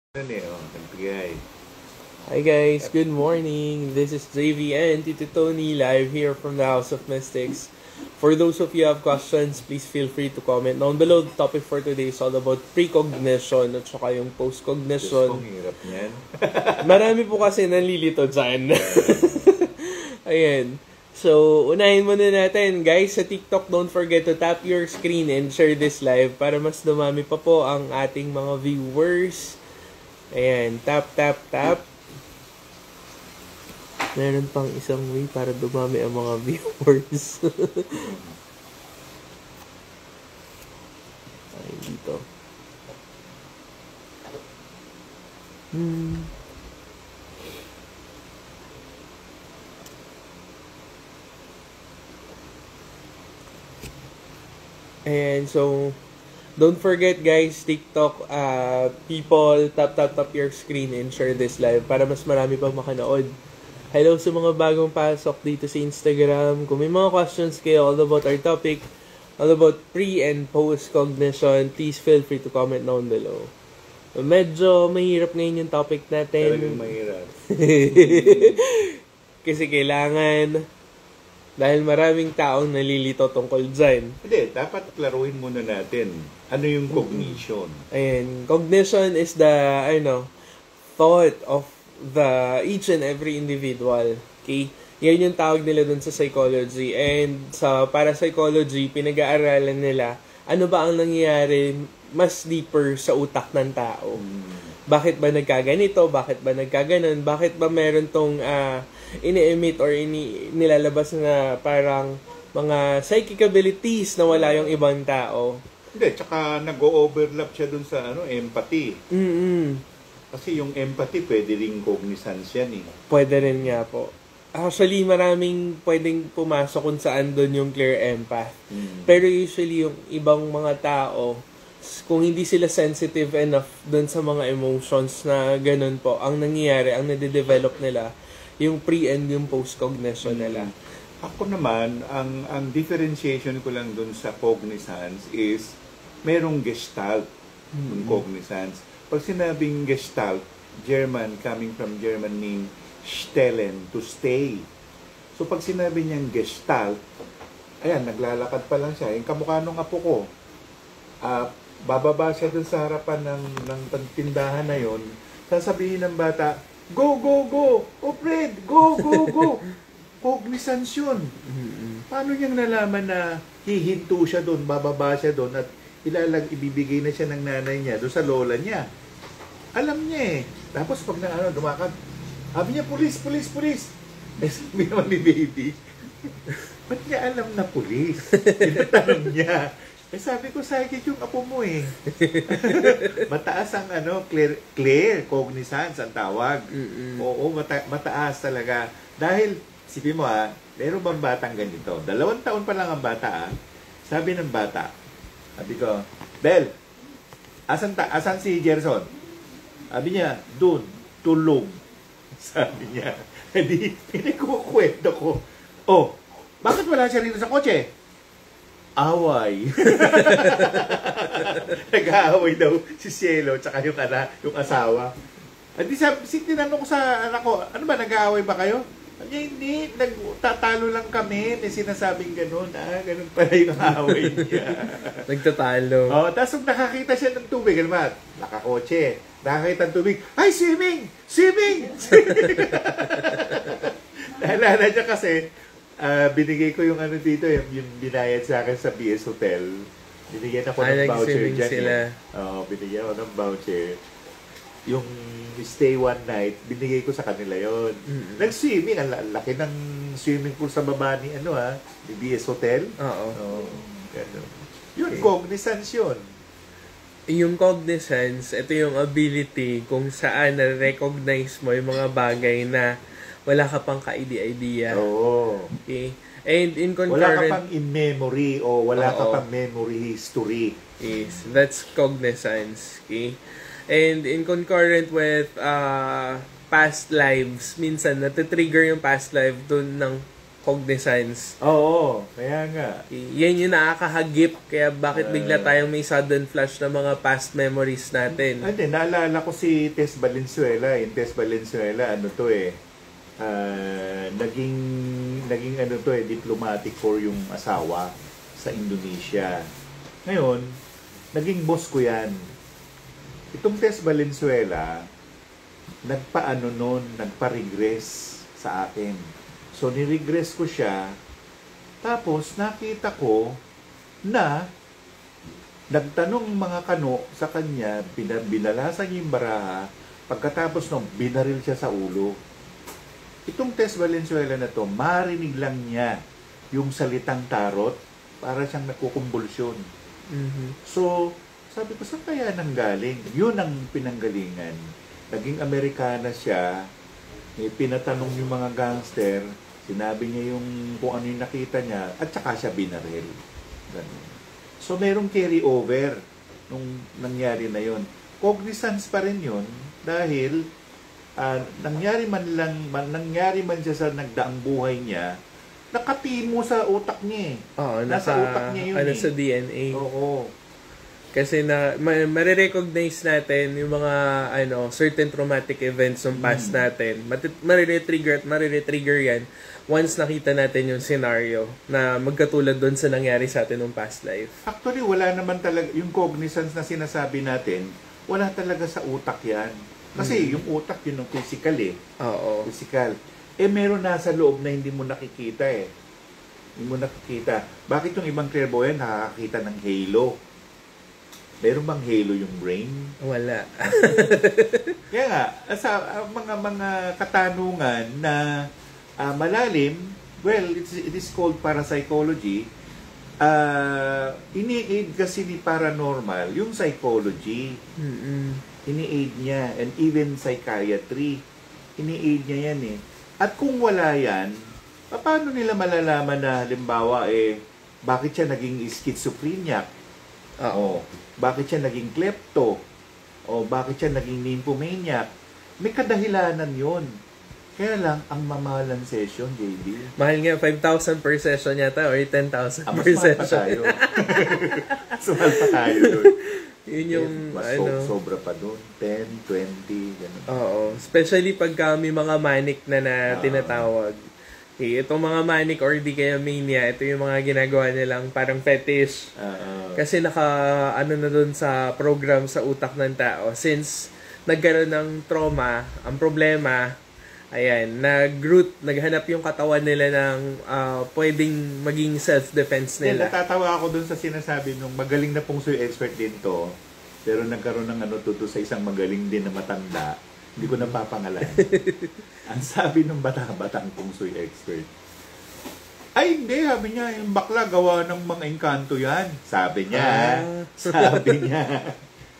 Nagbigay. Hi guys, good morning. This is JV and Tito Tony live here from the House of Mystics. For those of you who have questions, please feel free to comment down below. The topic for today is all about precognition at saka yung postcognition. Ang hirap niyan. Marami po kasi nanlilito dyan. Ayan. So, unahin muna natin. Guys, sa TikTok, don't forget to tap your screen and share this live para mas dumami pa po ang ating mga viewers. Ayan, tap, tap, tap. Meron pang isang way para dumami ang mga viewers. Ay, dito. Ayan, so don't forget guys, TikTok, people, tap your screen and share this live para mas marami pang makanood. Hello sa mga bagong pasok dito sa Instagram. Kung may mga questions kayo all about our topic, all about pre and post cognition, please feel free to comment down below. Medyo mahirap ngayon yung topic natin. Talagang mahirap. Kasi kailangan, dahil maraming taong nalilito tungkol dyan. Hindi, dapat klaruhin muna natin. Ano yung cognition? Ayan, cognition is the, thought of the each and every individual. Okay? Yan yung tawag nila dun sa psychology. And sa parapsychology, pinag-aaralan nila ano ba ang nangyayari mas deeper sa utak ng tao. Bakit ba nagkaganito? Bakit ba nagkaganon? Bakit ba meron tong ini-emit or nilalabas na parang mga psychic abilities na wala yung ibang tao? Hindi, tsaka nag-o-overlap siya dun sa empathy. Kasi yung empathy, pwede rin cognizance yan eh. Pwede rin nga po. Actually, maraming pwedeng pumasok kung saan doon yung clear empath. Pero usually, yung ibang mga tao, kung hindi sila sensitive enough doon sa mga emotions na ganun po, ang nangyayari, ang nade-develop nila, yung pre and yung post-cognition nila. Ako naman, ang differentiation ko lang dun sa cognizance is merong gestalt ng cognizance. Pag sinabing gestalt, German, coming from German mean stellen, to stay. So pag sinabi niyang gestalt, ayan, naglalakad pa lang siya. Yung kamukha nung apo ko, bababa siya dun sa harapan ng tindahan na yon, sasabihin ng bata, go, go, go! Oh, Fred, go, go, go! Cognizance yun. Paano niyang nalaman na hihinto siya doon, bababa siya doon, at ibibigay na siya ng nanay niya doon sa lola niya? Alam niya eh. Tapos pag dumakad, sabi niya, pulis, pulis, pulis. Eh, sabi naman ni baby, ba't niya alam na pulis? Tinatanong niya. Eh, sabi ko, psychic yung apo mo eh. Mataas ang clear cognizance ang tawag. Oo, mataas talaga. Dahil, sipin mo meron bang batang ganito? 2 taon pa lang ang bata Sabi ng bata, sabi ko, Bel, asan si Gerson? Sabi niya, dun, tulog. Sabi niya. Hindi pinagkukwento ko. Oh, bakit wala siya rito sa kotse? Away. Nag-aaway daw si Cielo tsaka yung asawa. Hindi tinanong ko sa anak ko, ano ba, nag-aaway ba kayo? Hindi, nagtatalo lang kami. May sinasabing ganun. Ganun pala yung away niya. Nagtatalo. Tapos nakakita siya ng tubig, alam mo, nakakotse. Nakakita ng tubig, ay, swimming! Swimming! Naalala niya kasi, binigay ko yung dito, yung binayad sa akin sa BS Hotel. Binigyan ako ng voucher dyan. Sila. Binigyan ako ng voucher. Yung stay one night, binigay ko sa kanila yon. Nag-swimming, ang laki ng swimming pool sa baba ni ni BS Hotel. Oo. Yun, cognizance yun. Yung cognizance, ito yung ability kung saan na-recognize mo yung mga bagay na wala ka pang ka-idea. Oo. Okay? And in concurrent... Wala ka pang in memory o wala ka pang memory history. Yes, that's cognizance. Okay? And in concurrent with past lives, minsan natitrigger yung past life dun ng cognizance. Oo, kaya nga. Yan yung nakakahagip, kaya bakit bigla tayong may sudden flash ng mga past memories natin. Hindi, naalala ko si Tess Valenzuela. Yung Tess Valenzuela, ano to naging ano to diplomatic corps yung asawa sa Indonesia. Ngayon, naging boss ko yan. Itong Tess Valenzuela, nagpa-regress sa akin. So, niregress ko siya. Tapos, nakita ko na nagtanong mga kano sa kanya, binalasan niya yung baraha, pagkatapos nung binaril siya sa ulo. Itong Tess Valenzuela na to, marinig lang niya yung salitang tarot para siyang nakukumbulsyon. So, sabi ko, saan kaya nanggaling? Yun ang pinanggalingan. Naging Amerikana siya, pinatanong yung mga gangster, sinabi niya yung kung ano yung nakita niya, at saka siya binaril. Ganun. So, merong carry over nung nangyari na yon. Cognizance pa rin yun dahil nangyari man siya sa nagdaang buhay niya, nakatimo sa utak niya eh. Oo, nasa utak niya yun sa DNA. Oo. Kasi marirecognize natin yung mga certain traumatic events ng past natin. Mariretrigger at mariretrigger yan once nakita natin yung scenario na magkatulad doon sa nangyari sa atin ng past life. Actually, wala naman talaga, yung cognizance na sinasabi natin, wala talaga sa utak yan. Kasi yung utak, yun yung physical eh. Oo. Physical. Meron nasa loob na hindi mo nakikita eh. Hindi mo nakikita. Bakit yung ibang clairvoyant nakakakita ng halo? Meron bang halo yung brain? Wala. Kaya nga, sa mga katanungan na malalim, well, it is called parapsychology. Ini-aid kasi ni paranormal yung psychology. Ini-aid niya, and even psychiatry. Ini-aid niya yan eh. At kung wala yan, paano nila malalaman na halimbawa bakit siya naging schizophrenic? Oo. Bakit siya naging klepto? O bakit siya naging nymphomaniac? May kadahilanan yon. Kaya lang, ang mamahalan session, JB. Mahal nga, 5,000 per session yata or 10,000 per session. session. Mas mahal pa tayo doon. Yun yung, sobra pa doon. 10, 20, gano'n. Oo. Especially pag kami mga manic na tinatawag. Itong mga manic or di kaya mania, ito yung mga ginagawa nilang parang fetish. Kasi na doon sa program sa utak ng tao. Since nagkaroon ng trauma, ang problema, naghanap yung katawan nila ng pwedeng maging self-defense nila. Natatawa ako doon sa sinasabi nung magaling na feng shui expert din to, pero nagkaroon ng tuto sa isang magaling din na matanda. Hindi ko napapangalan. Ang sabi ng batang feng shui expert, ay hindi, sabi niya, yung bakla gawa ng mga engkanto yan. Sabi niya. Sabi niya.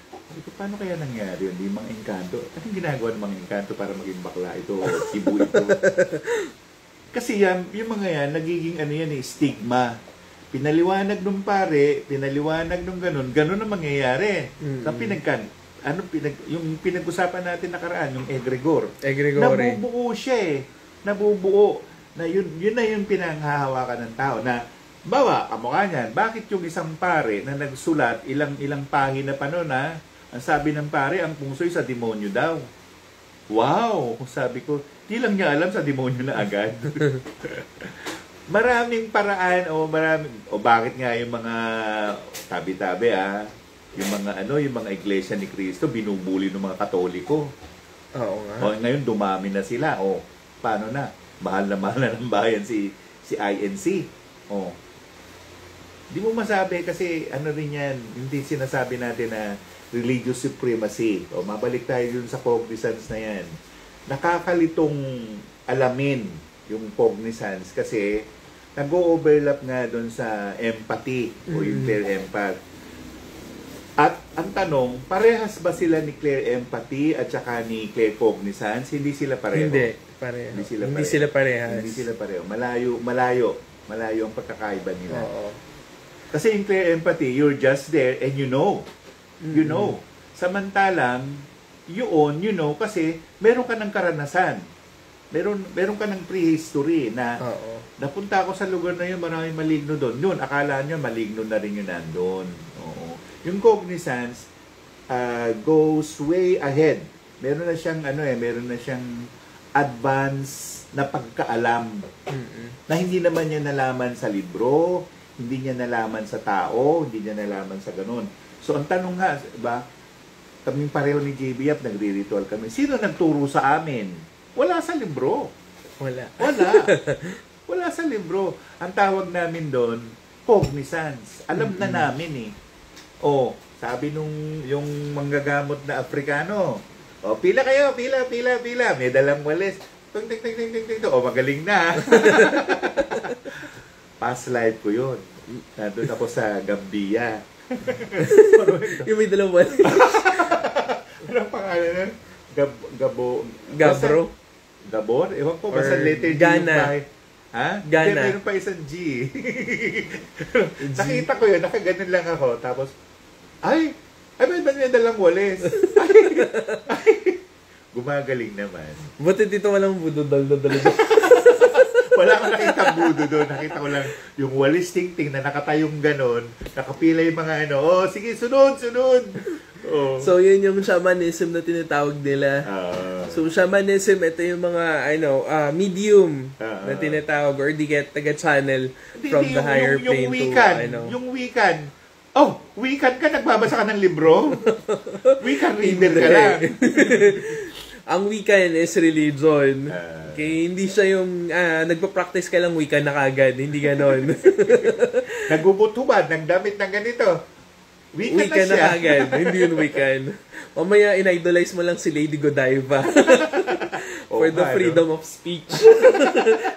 Sabi ko, paano kaya nangyari yun? Yung mga engkanto. Anong ginagawa ng mga engkanto para maging bakla ito? Kibu ito. Kasi yan, yung mga yan, nagiging stigma. Pinaliwanag nung pare, pinaliwanag nung ganun ang mangyayari. Yung pinag-usapan natin nakaraan, yung egregor. Nabubuo siya Nabubuo. Na yun na yung pinanghahawakan ng tao. Na, bawa, kamukha niyan, bakit yung isang pare na nagsulat, ilang pahina pa noon ang sabi ng pare, ang feng shui sa demonyo daw. Wow! Sabi ko, di lang niya alam sa demonyo na agad. Maraming paraan, bakit nga yung mga tabi-tabi, yung mga iglesia ni Cristo, binubuli ng mga Katoliko. Oo nga. Ngayon, dumami na sila. Paano na? Mahal na ng bayan si INC. Di mo masabi kasi rin yan, hindi sinasabi natin na religious supremacy. Mabalik tayo dun sa cognizance na yan. Nakakalitong alamin yung cognizance kasi nag-o-overlap nga dun sa empathy o yung clear empath. At ang tanong, parehas ba sila ni clear empathy at saka ni clear cognizance? Hindi sila pareho. Hindi sila parehas. Hindi sila pareho. Malayo ang pagkakaiba nila. Oo. Kasi yung clear empathy, you're just there and you know. You know. Samantalang, kasi meron ka ng karanasan. meron ka ng prehistory na Oo. napunta ako sa lugar na yun, maraming maligno doon. Yun, akala nyo maligno na rin yun nandun. Oo. Yung cognizance goes way ahead. Meron na siyang meron na siyang advance na pagkaalam na hindi naman niya nalaman sa libro, hindi niya nalaman sa tao, hindi niya nalaman sa ganun. So ang tanong nga, ba, kaming pareho ni JB Yap, nagre-ritual kami. Sino nagturo sa amin? Wala sa libro. Wala. Wala sa libro. Ang tawag namin doon, cognizance. Alam na namin eh. O, sabi yung manggagamot na Afrikano, o, pila kayo, pila. May dalang walis. Ting. O, magaling na. Past life ko yun. Nandun ako sa Gambia. Yung may dalawang walis. Anong pangalan nun? Gabro? Gabor? Ewan ko, basta Or letter G Ghana. yung bahay. Ha? Ghana. Hindi, meron pa isang G. Nakita ko yun, nakaganon lang ako. Tapos, ay, may dalang walis. ay, gumagaling naman. Buti dito walang budodal na dalawa. Wala akong nakita budo doon. Nakita ko lang yung walis ting-ting na nakatayong ganon. Nakapila yung mga sige, sunod. Oh. So, yun yung shamanism na tinatawag nila. So, shamanism, ito yung mga, medium na tinatawag or di get taga-channel from the higher plane to, Yung Wiccan. Oh, Wiccan ka? Nagbabasa ka ng libro? Wiccan reader ka lang. Ang Wiccan is religion. Okay, hindi siya yung nagpa-practice ka lang Wiccan na kagad. Hindi ganon. Nagubutubad ng damit ng ganito. Wiccan na siya. Kagad. Hindi yun Wiccan. Mamaya in-idolize mo lang si Lady Godiva. For the freedom of speech.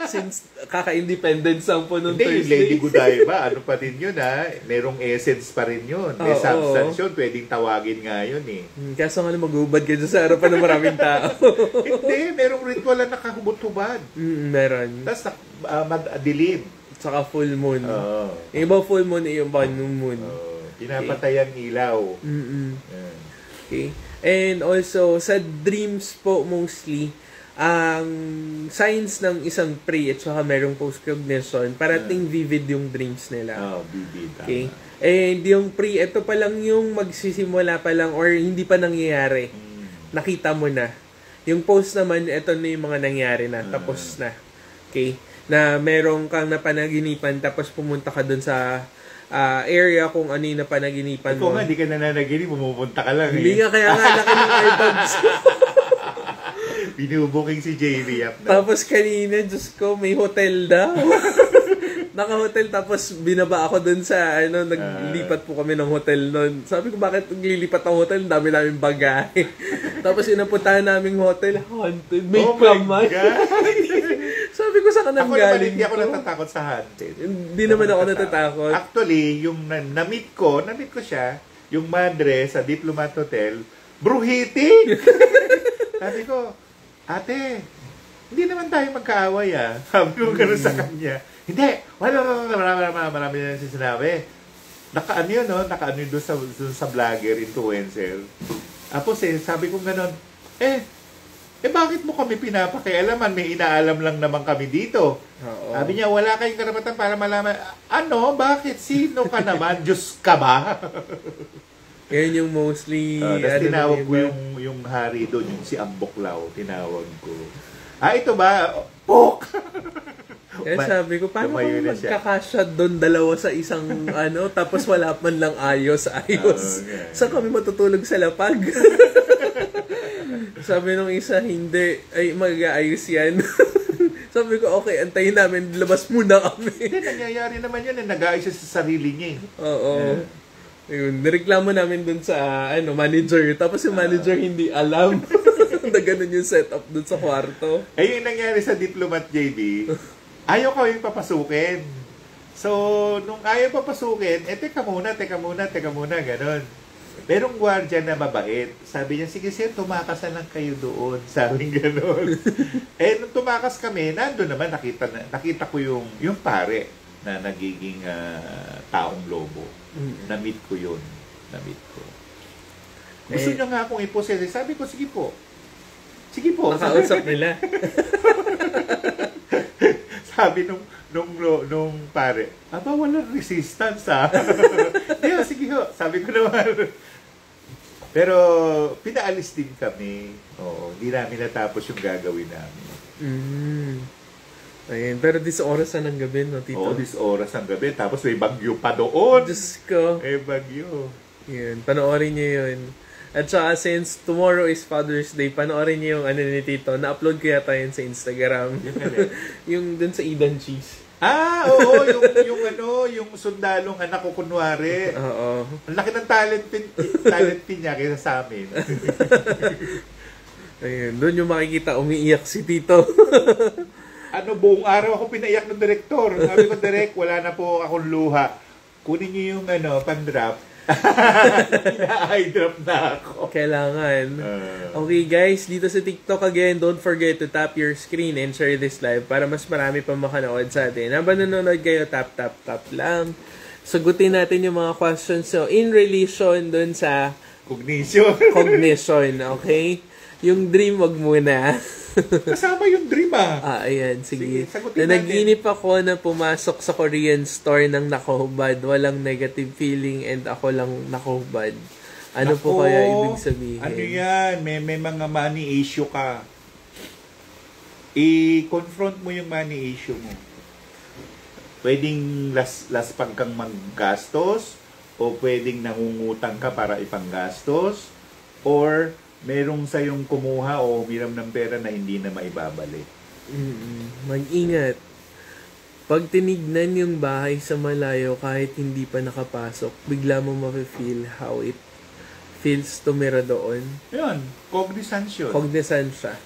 Since kaka-independence ang po nung Thursday. Thursday. Hindi, yung Lady Godiva, pa din yun merong essence pa rin yun. May substance yun, pwedeng tawagin nga yun eh. Kaso nga magubad ka dyan sa harapan ng maraming tao. Hindi, merong ritual na nakahubot-hubad. Meron. Tapos madilim. Saka full moon. Yung iba full moon yung new moon. Pinapatay ang ilaw. Okay. And also, sa dreams po mostly, ang signs ng isang pre at saka merong post-cognition, parating vivid yung dreams nila. Vivid. Okay. And yung pre, ito pa lang yung magsisimula pa lang or hindi pa nangyayari. Nakita mo na. Yung post naman, ito na yung mga nangyari na. Tapos na. Okay. Na merong kang napanaginipan tapos pumunta ka dun sa area kung ano yung napanaginipan mo. Ikaw nga, di ka nananaginip, pumupunta ka lang Hindi nga, kaya nga laki ng earbuds. Binubuking si JV Yap na. Tapos kanina, Diyos ko, may hotel daw. Naka-hotel, tapos binaba ako dun sa, naglipat po kami ng hotel nun. Sabi ko, bakit naglilipat ang hotel? Ang dami namin bagay. Tapos inapuntahan naming hotel, haunted. May my God! Sabi ko, saan ka nang galing? Hindi ako natatakot sa haunted. Hindi naman ako natatakot. Actually, yung na-meet ko siya, yung madre sa Diplomat Hotel, bruhiti! Sabi ko, ate, hindi naman tayo magkaaway Sabi ko gano'n sa kanya. Hindi, marami na sinabi. Nakaano yun, doon sa vlogger, influencer. Tapos sabi ko gano'n, bakit mo kami pinapakialaman? May inaalam lang naman kami dito. Sabi niya, wala kayong karapatan para malaman. Ano? Bakit? Sino ka naman? Diyos ka ba? Yan yung mostly... Tapos tinawag ko yung hari doon, yung si Amboklaw, tinawag ko. Ito ba? Pok! Kaya sabi ko, paano kung magkakasya doon dalawa sa isang tapos wala man lang ayos. Saan kami matutulog sa lapag? Sabi nung isa, hindi. Ay, mag-aayos yan. Sabi ko, okay, antayin namin. Labas muna kami. Hindi, nangyayari naman yun. Nag-aayos siya sa sarili niya. Oo. Ayun, nireklamo namin dun sa manager. Tapos yung manager hindi alam na ganun yung setup dun sa kwarto. Yung nangyari sa Diplomat JB, ayaw ko yung papasukin. So, nung ayaw papasukin, teka muna, ganun. Merong gwardiya na mabait. Sabi niya, sige sir, tumakas na lang kayo doon. Sabi gano'n. Nung tumakas kami, nandun naman, nakita ko yung pare na nagiging taong lobo. Na-meet ko yun. Gusto niya nga akong ipossess. Sabi ko, sige po. Sige po. Nakausap nila. Sabi nung pare, aba walang resistance Di, sige ho, sabi ko naman. Pero pinaalis din kami. Oo, hindi namin natapos yung gagawin namin. Ayun, pero this oras na ng gabi, no, Tito? Oo, this oras ang gabi. Tapos may bagyo pa doon. Diyos ko. Bagyo. Yun, panoorin niyo yun. At saka since tomorrow is Father's Day, panoorin niyo yung ano ni Tito. Na-upload ko yata yun sa Instagram. Yung dun sa Eden Cheese. Oo, yung sundalong anak ko kunwari. Oo. Ang laki ng talent pin niya kaysa sa amin. Ayun, doon yung makikita umiiyak si Tito. Buong araw ako pinaiyak ng direktor. Sabi ko, Direk, wala na po akong luha. Kunin niyo yung pang-drop. Ina-eye drop na ako. Kailangan. Okay guys, dito sa TikTok again, don't forget to tap your screen and share this live para mas marami pa makanood sa atin. Habang nanonood kayo, tap lang. Sagutin natin yung mga questions. So, in relation dun sa cognition, okay? Yung dream, wag muna. Kasama yung dream ayan, sige. Sagutin Nanaginip ako na pumasok sa Korean store ng nakahubad. Walang negative feeling and ako lang nakahubad. Ano po kaya ibig sabihin? Ano yan? May mga money issue ka. I-confront mo yung money issue mo. Pwedeng laspag kang maggastos o pwedeng nangungutang ka para ipanggastos or merong sayong kumuha o humiram ng pera na hindi na maibabalik. Mag-ingat. Pag tinignan yung bahay sa malayo kahit hindi pa nakapasok, bigla mo ma-feel how it feels tumira doon. Yun, cognizance yun. Cognizance siya.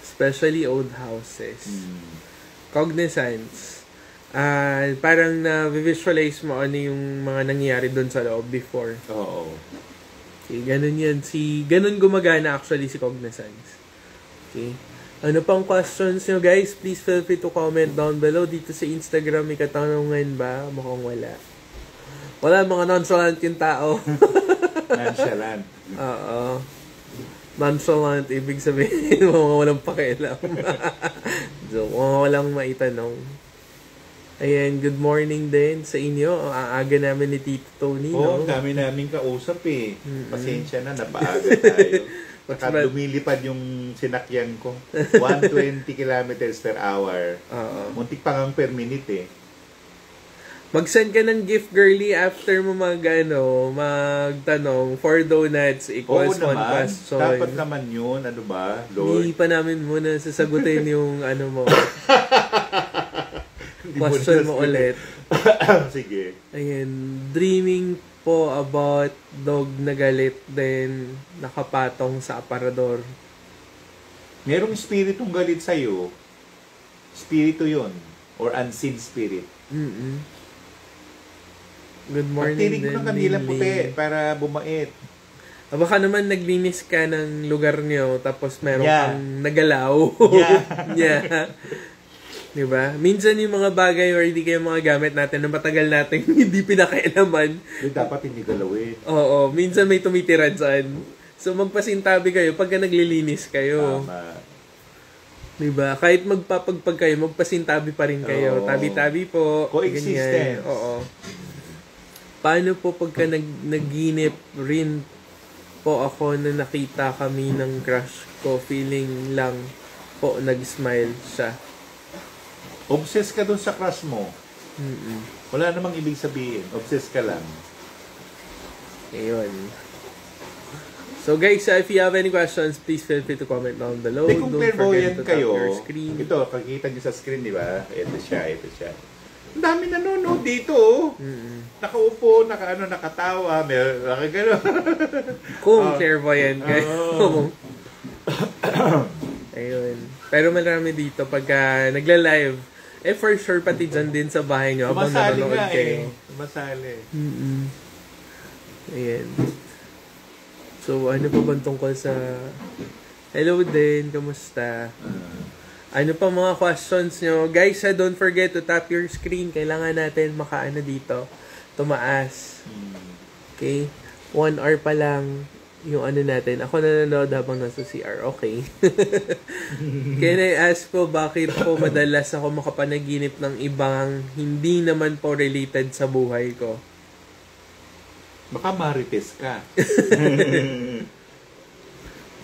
Especially old houses. Cognizance. Parang na-visualize mo ano yung mga nangyayari doon sa loob before. Oo. Okay, ganun yan. Ganun gumagana actually si Cognizance. Okay. Ano pang questions nyo guys? Please feel free to comment down below. Dito sa Instagram, may katanungan ba? Mukhang wala. Wala, mga nonchalant yung tao. Nonchalant. Oo. Nonchalant, ibig sabihin, mga walang pakialam. So, mga walang maitanong. Ayan, good morning din sa inyo. Ang aaga namin ni Tito Tony, no? Ang dami namin kausap Pasensya na, napaaga tayo. Baka lumilipad yung sinakyan ko. 120 kilometers per hour. Muntik pa ngang per minute Mag-send ka ng gift, girly, after mo magtanong, 4 donuts equals 1 question. Dapat naman yun. Ano ba, Lord? Hindi pa namin muna sasagutin yung mo. Question mo ulit. Sige. Ayan, dreaming po about dog na galit then nakapatong sa aparador. Merong spiritong galit sa'yo. Spirito yun. Or unseen spirit. Good morning. Pagtinig mo ng kandilang puti para bumait. Baka naman naglinis ka ng lugar nyo tapos meron kang nagalaw. Yeah. Diba? Minsan yung mga bagay or hindi kayo mga gamit natin na matagal natin hindi pinakailaman. Dapat hindi galawin. Oo. Minsan may tumitira dyan. So magpasintabi kayo pagka naglilinis kayo. Tama. Diba? Kahit magpapagpag kayo, magpasintabi pa rin kayo. Tabi-tabi po. Coexistence. Oo. Paano po pagka naginip rin po ako na nakita kami ng crush ko, feeling lang po nag-smile siya. Obsessed ka dun sa crush mo. Wala namang ibig sabihin. Obsessed ka lang. Ayun. So guys, if you have any questions, please feel free to comment down below. Kung clairvoyant kayo, screen. Ito, kakita nyo sa screen, di ba? Ito siya. Ang dami nanonood dito. Nakaupo, nakatawa, may nakagano. Kung clairvoyant kayo. Ayun. Pero marami dito pagka nagla-live. For sure, pati dyan din sa bahay nyo. Masali nga Masali. Ayan. So, ano pa bang tungkol sa... Hello din, kamusta? Ano pa mga questions nyo? Guys, don't forget to tap your screen. Kailangan natin makaano dito. Tumaas. Okay? 1 hour pa lang. yung ano natin, ako nanonood habang nasa CR, okay. Can I ask po, bakit po madalas ako makapanaginip ng ibang hindi naman po related sa buhay ko? Baka marites ka.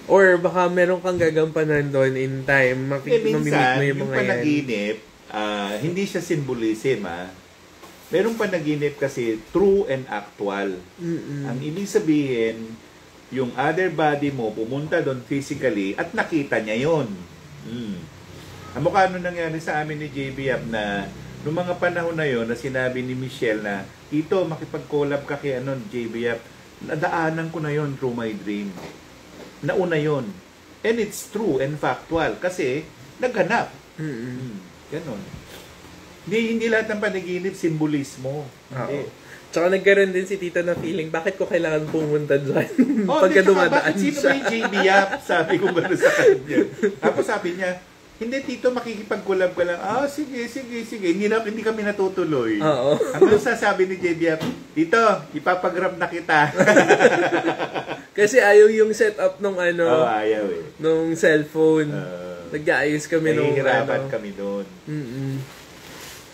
Or baka meron kang gagampanan doon in time, mamimit Minsan, mo yung yung mga yan. panaginip, hindi siya symbolism, Merong panaginip kasi true and actual. Ang ibig sabihin, yung other body mo pumunta doon physically at nakita niya yon. Mukha ano nangyari sa amin ni JB Yap na noong mga panahon na yon na sinabi ni Michelle na ito makipag-collab ka kay JB Yap, nadaanan ko na yon through my dream. Nauna yon. And it's true and factual kasi naghanap. Ganon. Hindi lahat ng panaginip simbolismo. Hindi. Tsaka nagkaroon din si Tita na feeling, bakit ko kailangan pumunta dyan? tsaka, Pagka dumadaan bakit sino siya. ba yung JB Yap? Sabi ko gano'n sa kanya. Tapos sabi niya, hindi Tito, makikipag-collab ka lang. Sige. Hindi kami natutuloy. Oo. Ang sasabi ni JB Yap, Tito, ipapag-grab na kita. Kasi ayaw yung setup nung ayaw eh. nung cellphone. Nag-aayos kami nung nahihirapan kami doon.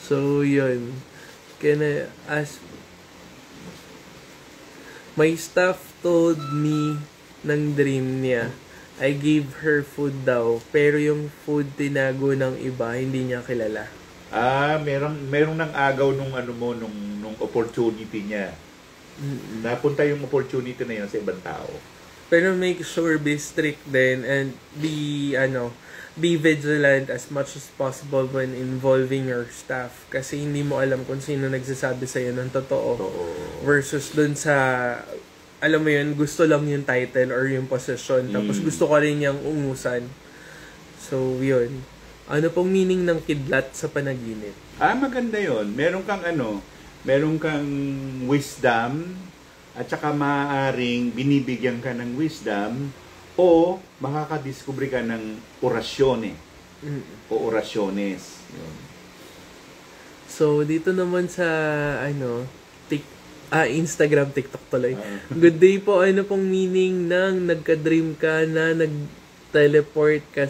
So, yun. Can I ask? My staff told me ng dream niya, I gave her food daw, pero yung food tinago ng iba, hindi niya kilala. Merong nang agaw nung nung opportunity niya. Napunta yung opportunity na yun sa ibang tao. Pero make sure be strict din and be vigilant as much as possible when involving your staff. Kasi hindi mo alam kung sino nagsasabi sa'yo ng totoo. Versus dun sa, alam mo yun, gusto lang yung title or yung position. Tapos gusto ko rin yung ungusan. So, yun. Ano pong meaning ng kidlat sa panaginip? Maganda yun. Meron kang wisdom at saka maaaring binibigyan ka ng wisdom o makakadiskubre ka ng orasyon o orasyones. Yun. So, dito naman sa Instagram, TikTok tuloy. Good day po. Ano pong meaning ng nagka-dream ka na nag-teleport ka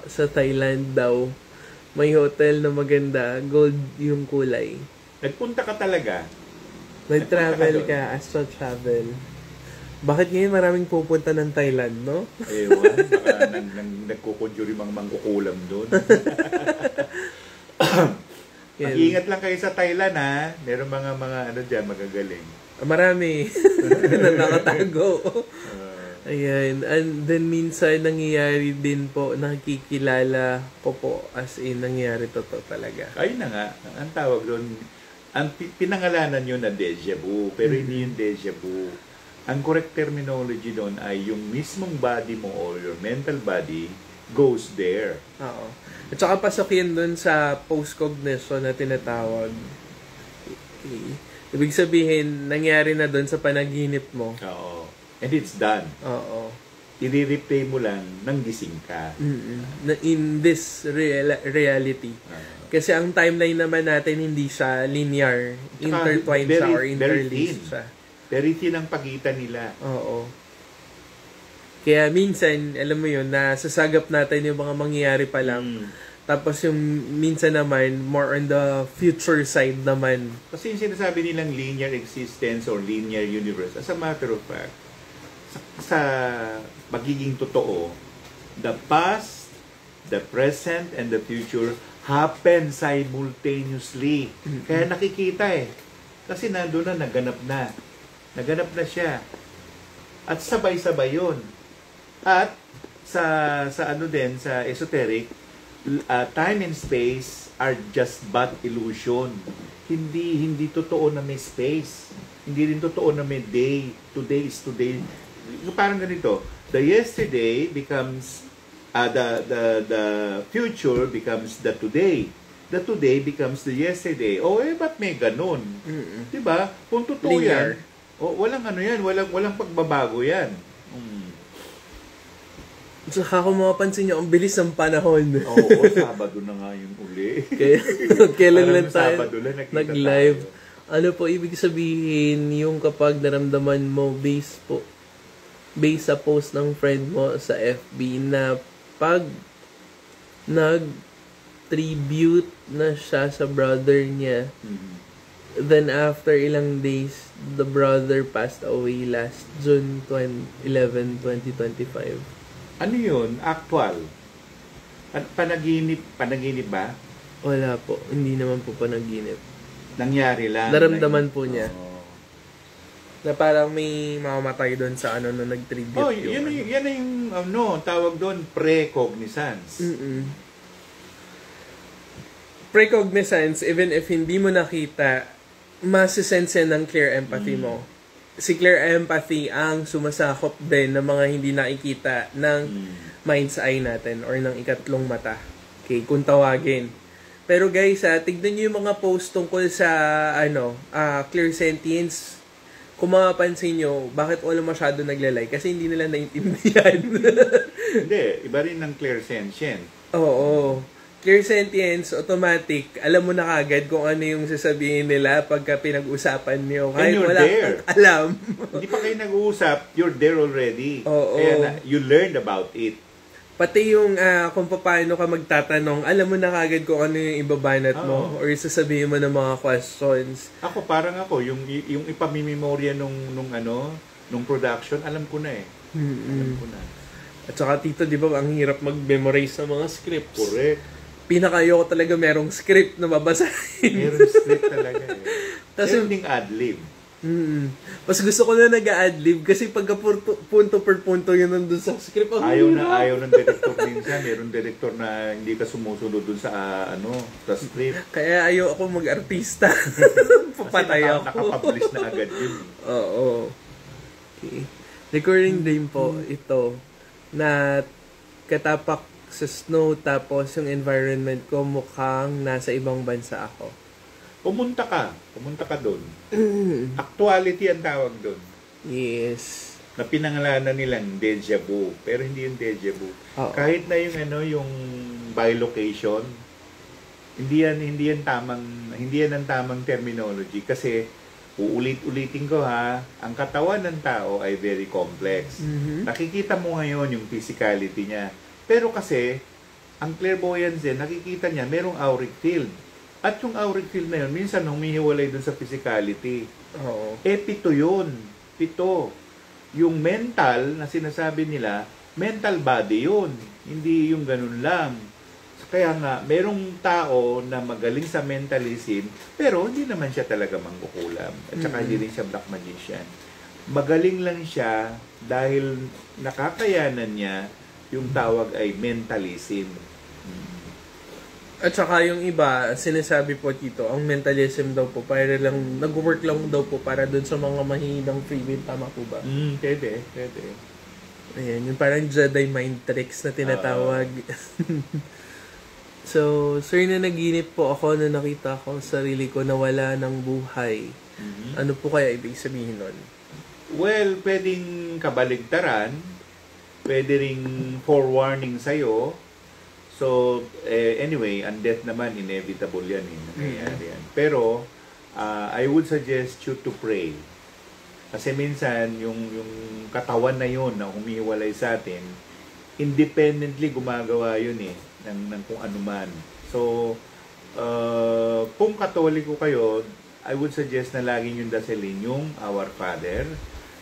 sa Thailand daw? May hotel na maganda, gold yung kulay. Nagpunta ka talaga? Nag-travel ka, astral travel. Bakit ngayon maraming pupunta ng Thailand, no? Ewan, baka nagkukonjure mga mangkukulam doon. Mag-iingat lang kayo sa Thailand, ha? Meron mga dyan, magagaling. Marami. Nakatago. Ayan. And then minsan nangyayari din po, nakikilala ko po as in nangyayari totoo talaga. Ayun na nga, ang tawag doon, ang pinangalanan yun na deja vu, pero hindi yung deja vu. Ang correct terminology doon ay yung mismong body mo or your mental body goes there. Oo. At saka pasok yun doon sa post-cognition na tinatawag. Okay. Ibig sabihin, nangyari na doon sa panaginip mo. Oo. And it's done. Oo. I-replay mo lang nang gising ka. In this reality. Kasi ang timeline naman natin hindi siya linear. Intertwined siya or interlaced siya. Very thin ang pagitan nila. Oo. Kaya minsan, alam mo yun, nasasagap natin yung mga mangyayari pa lang. Tapos yung minsan naman, more on the future side naman. Kasi yung sinasabi nilang linear existence or linear universe, as a matter of fact, sa magiging totoo, the past, the present, and the future happen simultaneously. Kaya nakikita Kasi nandun na, naganap na. Naganap na siya. At sabay-sabay yun. At sa esoteric, time and space are just but illusion. Hindi totoo na may space. Hindi rin totoo na may day. Today is today. Parang ganito. The yesterday becomes the future becomes the today. The today becomes the yesterday. Ba't may ganun? Diba? Kung totoo yan, walang yan, walang pagbabago yan. Saka kung mapapansin nyo, ang bilis ng panahon. Oo, Sabado na nga yung uli. Kailan lang tayo nag-live. Ano po ibig sabihin yung kapag naramdaman mo based po based sa post ng friend mo sa FB na pag nag-tribute na siya sa brother niya, then after ilang days, the brother passed away last June 11, 2025. Ano yun? Actual? Panaginip ba? Wala po. Hindi naman po panaginip. Nangyari lang? Naramdaman po niya. Oh. Na parang may mamamatay doon sa ano na nag-tribute. Oh, yan na yung tawag doon, precognizance. Precognizance, even if hindi mo nakita, masisense ng clear empathy mo. Si clear empathy ang sumasakop din ng mga hindi nakikita ng mind's eye natin or ng ikatlong mata. Okay, kung tawagin. Pero guys, tignan nyo yung mga post tungkol sa clear sentience. Kung mapapansin nyo, bakit wala masyado naglalay? Kasi hindi nila naintindihan. Hindi, iba rin ng clear sentient. Oo. Clear sentience, automatic, alam mo na kagad kung ano yung sasabihin nila pagka pinag-usapan nyo. Kahit wala kang alam. Hindi pa kayo nag-uusap, you're there already. Oo. Kaya you learned about it. Pati yung kung paano ka magtatanong, alam mo na kagad kung ano yung ibabanat mo or sasabihin mo ng mga questions. Ako, yung ipamimemorya nung production, alam ko na eh. Alam ko na. At saka tito, di ba, ang hirap mag-memorize ng mga scripts. Correct. Pinakayo ko talaga merong script na babasahin. Merong script talaga eh. Tapos yung ad-lib. Mas gusto ko na nag-a-adlib kasi pagka punto per punto yun nandun sa script. Ayaw ng director minsan. Meron director na hindi ka sumusunod dun sa sa script. Kaya ayaw ako mag-artista. Papatay ako. Nakapublish na agad yun. Oo. Okay. Recording din po ito na katapak sa snow tapos yung environment ko mukhang nasa ibang bansa ako. Pumunta ka doon. Actuality ang tawag doon. Yes. Na pinangalanan nilang deja vu, pero hindi yung deja vu. Kahit na yung bilocation, hindi yan ang tamang terminology kasi uulit-ulitin ko ang katawan ng tao ay very complex. Nakikita mo ngayon yung physicality niya. Pero kasi ang clairvoyance din, nakikita niya merong auric field. At yung auric field na yun, minsan humihiwalay dun sa physicality. Oo. Pito yun. Pito. Yung mental na sinasabi nila, mental body yun. Hindi yung ganun lang. Kaya nga, merong tao na magaling sa mentalism, pero hindi naman siya talaga mangkukulam. At saka hindi rin siya black magician. Magaling lang siya dahil nakakayanan niya yung tawag ay mentalism. At saka yung iba, sinasabi po dito, ang mentalism daw po, para lang, nag-work lang daw po para dun sa mga mahinang free will. Tama po ba? Pwede. Ayan, yung parang Jedi mind tricks na tinatawag. So, sir, na naginip po ako na nakita ko sarili ko na wala ng buhay. Ano po kaya ibig sabihin nun? Well, pwedeng kabaligtaran, pwede ring forewarning sa'yo. So, anyway, ang death naman, inevitable yan. Nangyayari yan. Pero, I would suggest you to pray. Kasi minsan, yung katawan na yun na humihiwalay sa atin, independently gumagawa yun ng kung ano man. So, kung Katoliko kayo, I would suggest na laging yung dasalin yung Our Father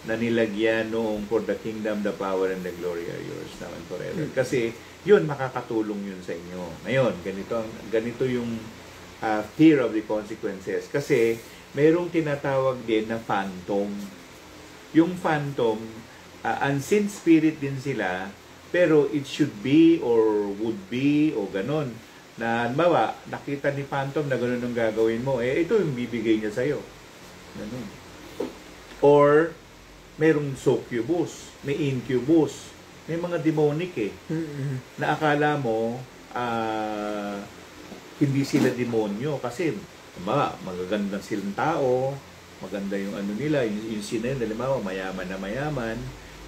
na nilagyan noong for the kingdom, the power, and the glory are yours now and forever. Kasi, yun, makakatulong yun sa inyo. Ngayon, ganito yung fear of the consequences. Kasi, mayroong tinatawag din na phantom. Yung phantom, unseen spirit din sila, pero it should be or would be o ganon. Na, halimbawa, nakita ni phantom na ganon ang gagawin mo, ito yung bibigay niya sa'yo. Ganon. Or, mayroong succubus, may incubus, may mga demonic na akala mo hindi sila demonyo kasi magagandang silang tao, maganda yung ano nila, yung sina yun, halimbawa mayaman na mayaman,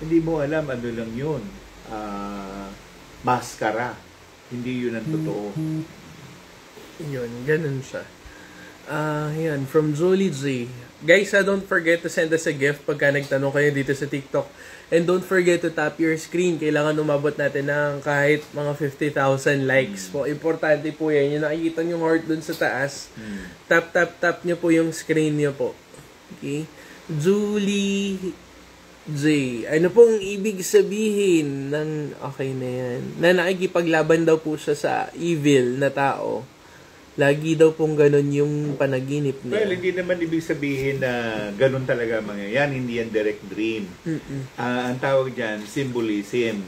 hindi mo alam ano lang yun, maskara, hindi yun ang totoo. Yun, ganun siya. Yan, from Julie J. Guys, don't forget to send us a gift pagka nagtanong kayo dito sa TikTok. And don't forget to tap your screen. Kailangan umabot natin ng kahit mga 50,000 likes po. Importante po yan. Yung nakikita yung heart dun sa taas. Tap, tap, tap nyo po yung screen nyo po. Okay? Julie J. Ano pong ibig sabihin ng, okay na yan, na nakikipaglaban daw po siya sa evil na tao. Lagi daw pong ganun yung panaginip niya. Well, hindi naman ibig sabihin na ganun talaga yan. Hindi yan direct dream. Ang tawag dyan, symbolism.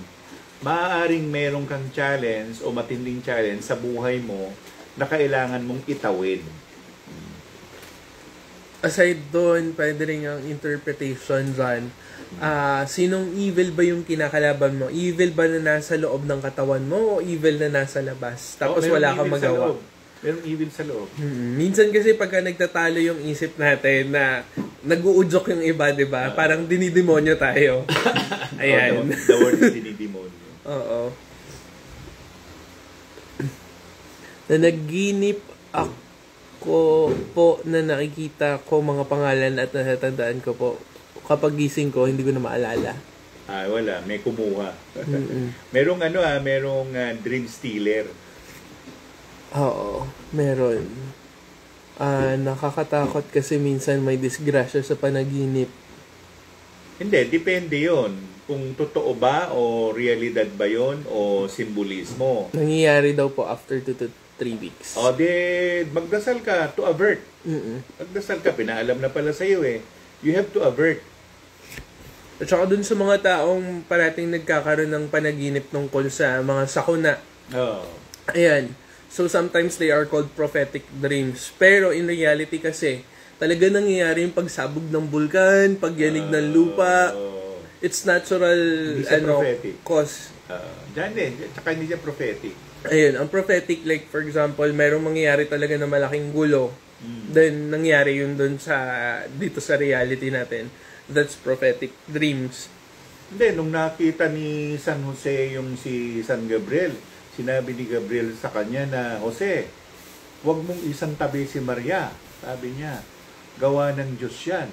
Maaaring merong kang challenge o matinding challenge sa buhay mo na kailangan mong itawid. Aside doon, pwede rin ang interpretation dyan. Sinong evil ba yung kinakalaban mo? Evil ba na nasa loob ng katawan mo o evil na nasa labas? Tapos wala kang magawa. Merong evil sa loob. Minsan kasi pagka nagtatalo yung isip natin na nag-uudyok yung iba, di ba? Parang dinidemonyo tayo. Ayan. The word is dinidemonyo. Oo. Na naginip ako po na nakikita ko mga pangalan at natatandaan ko po. Kapag gising ko, hindi ko na maalala. Wala. May kumuha. Merong dream stealer. Oo, meron. Nakakatakot kasi minsan may disgrasya sa panaginip. Hindi, depende yon. Kung totoo ba o realidad ba yon o simbolismo. Nangyayari daw po after 2 to 3 weeks. O di, magdasal ka to avert. Magdasal ka, pinaalam na pala sa'yo eh. You have to avert. At saka dun sa mga taong parating nagkakaroon ng panaginip tungkol sa mga sakuna. Ayan. So, sometimes they are called prophetic dreams. Pero, in reality kasi, talaga nangyayari yung pagsabog ng bulkan, pagyanig ng lupa. It's natural, cause. Diyan din. Tsaka hindi siya prophetic. Ayun, ang prophetic, like, for example, merong mangyayari talaga na malaking gulo. Then, nangyari yun dun dito sa reality natin. That's prophetic dreams. Hindi, nung nakita ni San Jose yung si San Gabriel, sinabi ni Gabriel sa kanya na, Jose, huwag mong isang tabi si Maria. Sabi niya, gawa ng Diyos yan.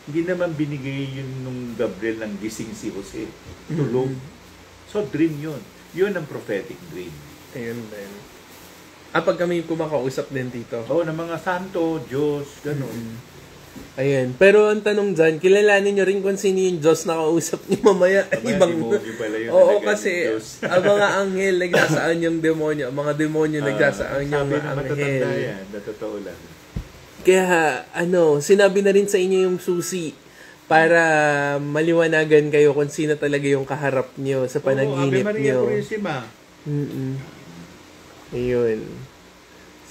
Hindi naman binigay yun nung Gabriel ng gising si Jose. Tulog. So, dream yun. Yun ang prophetic dream. Ayun din. Pag kami kumakausap din dito. Oo, ng mga santo, Diyos, gano'n. Ayan. Pero ang tanong dyan, kilalanin nyo rin kung sino yung Diyos na kausap niyo mamaya. Pala yun. Oo, kasi ang mga anghel, nagsasaan yung demonyo. Ang mga demonyo, nagsasaan yung mga anghel. Sabi na yan, na totoo lang. Kaya, sinabi na rin sa inyo yung susi para maliwanagan kayo kung sino talaga yung kaharap nyo sa panaginip Ave Maria nyo. Purisima. Ayun.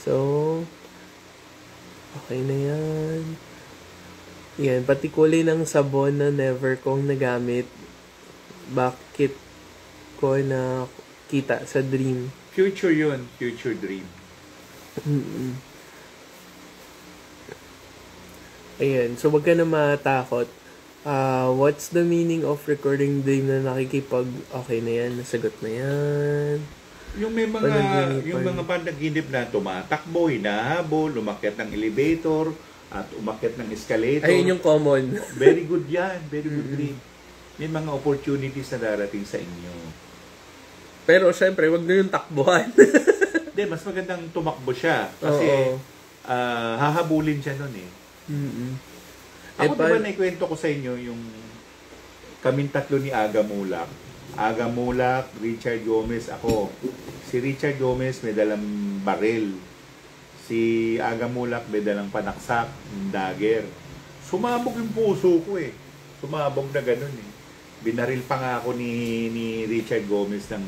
So, okay na yan. Yan, pati kulay ng sabon na never kong nagamit. Bakit ko na kita sa dream? Future yun. Future dream. Ayan, so wag ka na matakot. What's the meaning of recording dream na nakikipag... Okay na yan, nasagot na yan. Yung may mga panaginip na tumatakbo, hinahabol, umakyat ng elevator, at umakyat ng escalator. Ayun yung common. Very good yan. Very good dream. May mga opportunities na darating sa inyo. Pero syempre, wag na yung takbuhan. Hindi, mas magandang tumakbo siya. Kasi hahabulin siya nun eh. Ako diba naikwento ko sa inyo yung kaming tatlo ni Aga Mulak. Aga Mulak, Richard Gomez, ako. Si Richard Gomez may dalang baril. Si Aga Mulak may dalang panaksak, dagger. Sumabog yung puso ko eh. Sumabog na ganun eh. Binaril pa nga ako ni Richard Gomez ng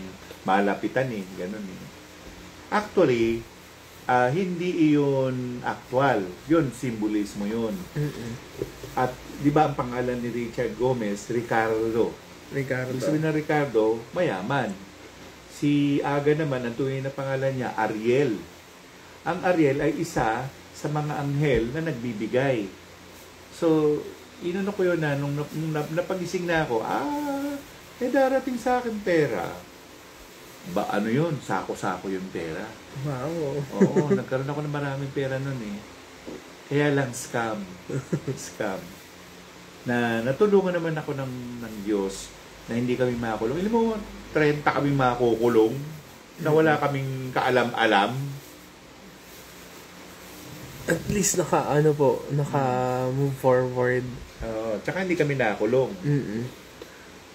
malapitan eh. Ganun eh. Actually, hindi iyon actual. Yun, simbolismo yun. At di ba ang pangalan ni Richard Gomez, Ricardo. Ibig sabihin na Ricardo, mayaman. Si Aga naman, ang tunay na pangalan niya, Ariel. Ang Ariel ay isa sa mga anghel na nagbibigay. So, inano ko yun na, nung napagising na ako, may darating sa akin pera. Ba, ano yun? Sako-sako yung pera. Wow. Oo, nagkaroon ako ng maraming pera nun eh. Kaya lang scam. Scam. Na natulungan naman ako ng Diyos na hindi kami makulong. Alam mo, 30 kami makukulong na wala kaming kaalam-alam. At least naka-move forward. Tsaka hindi kami nakulong.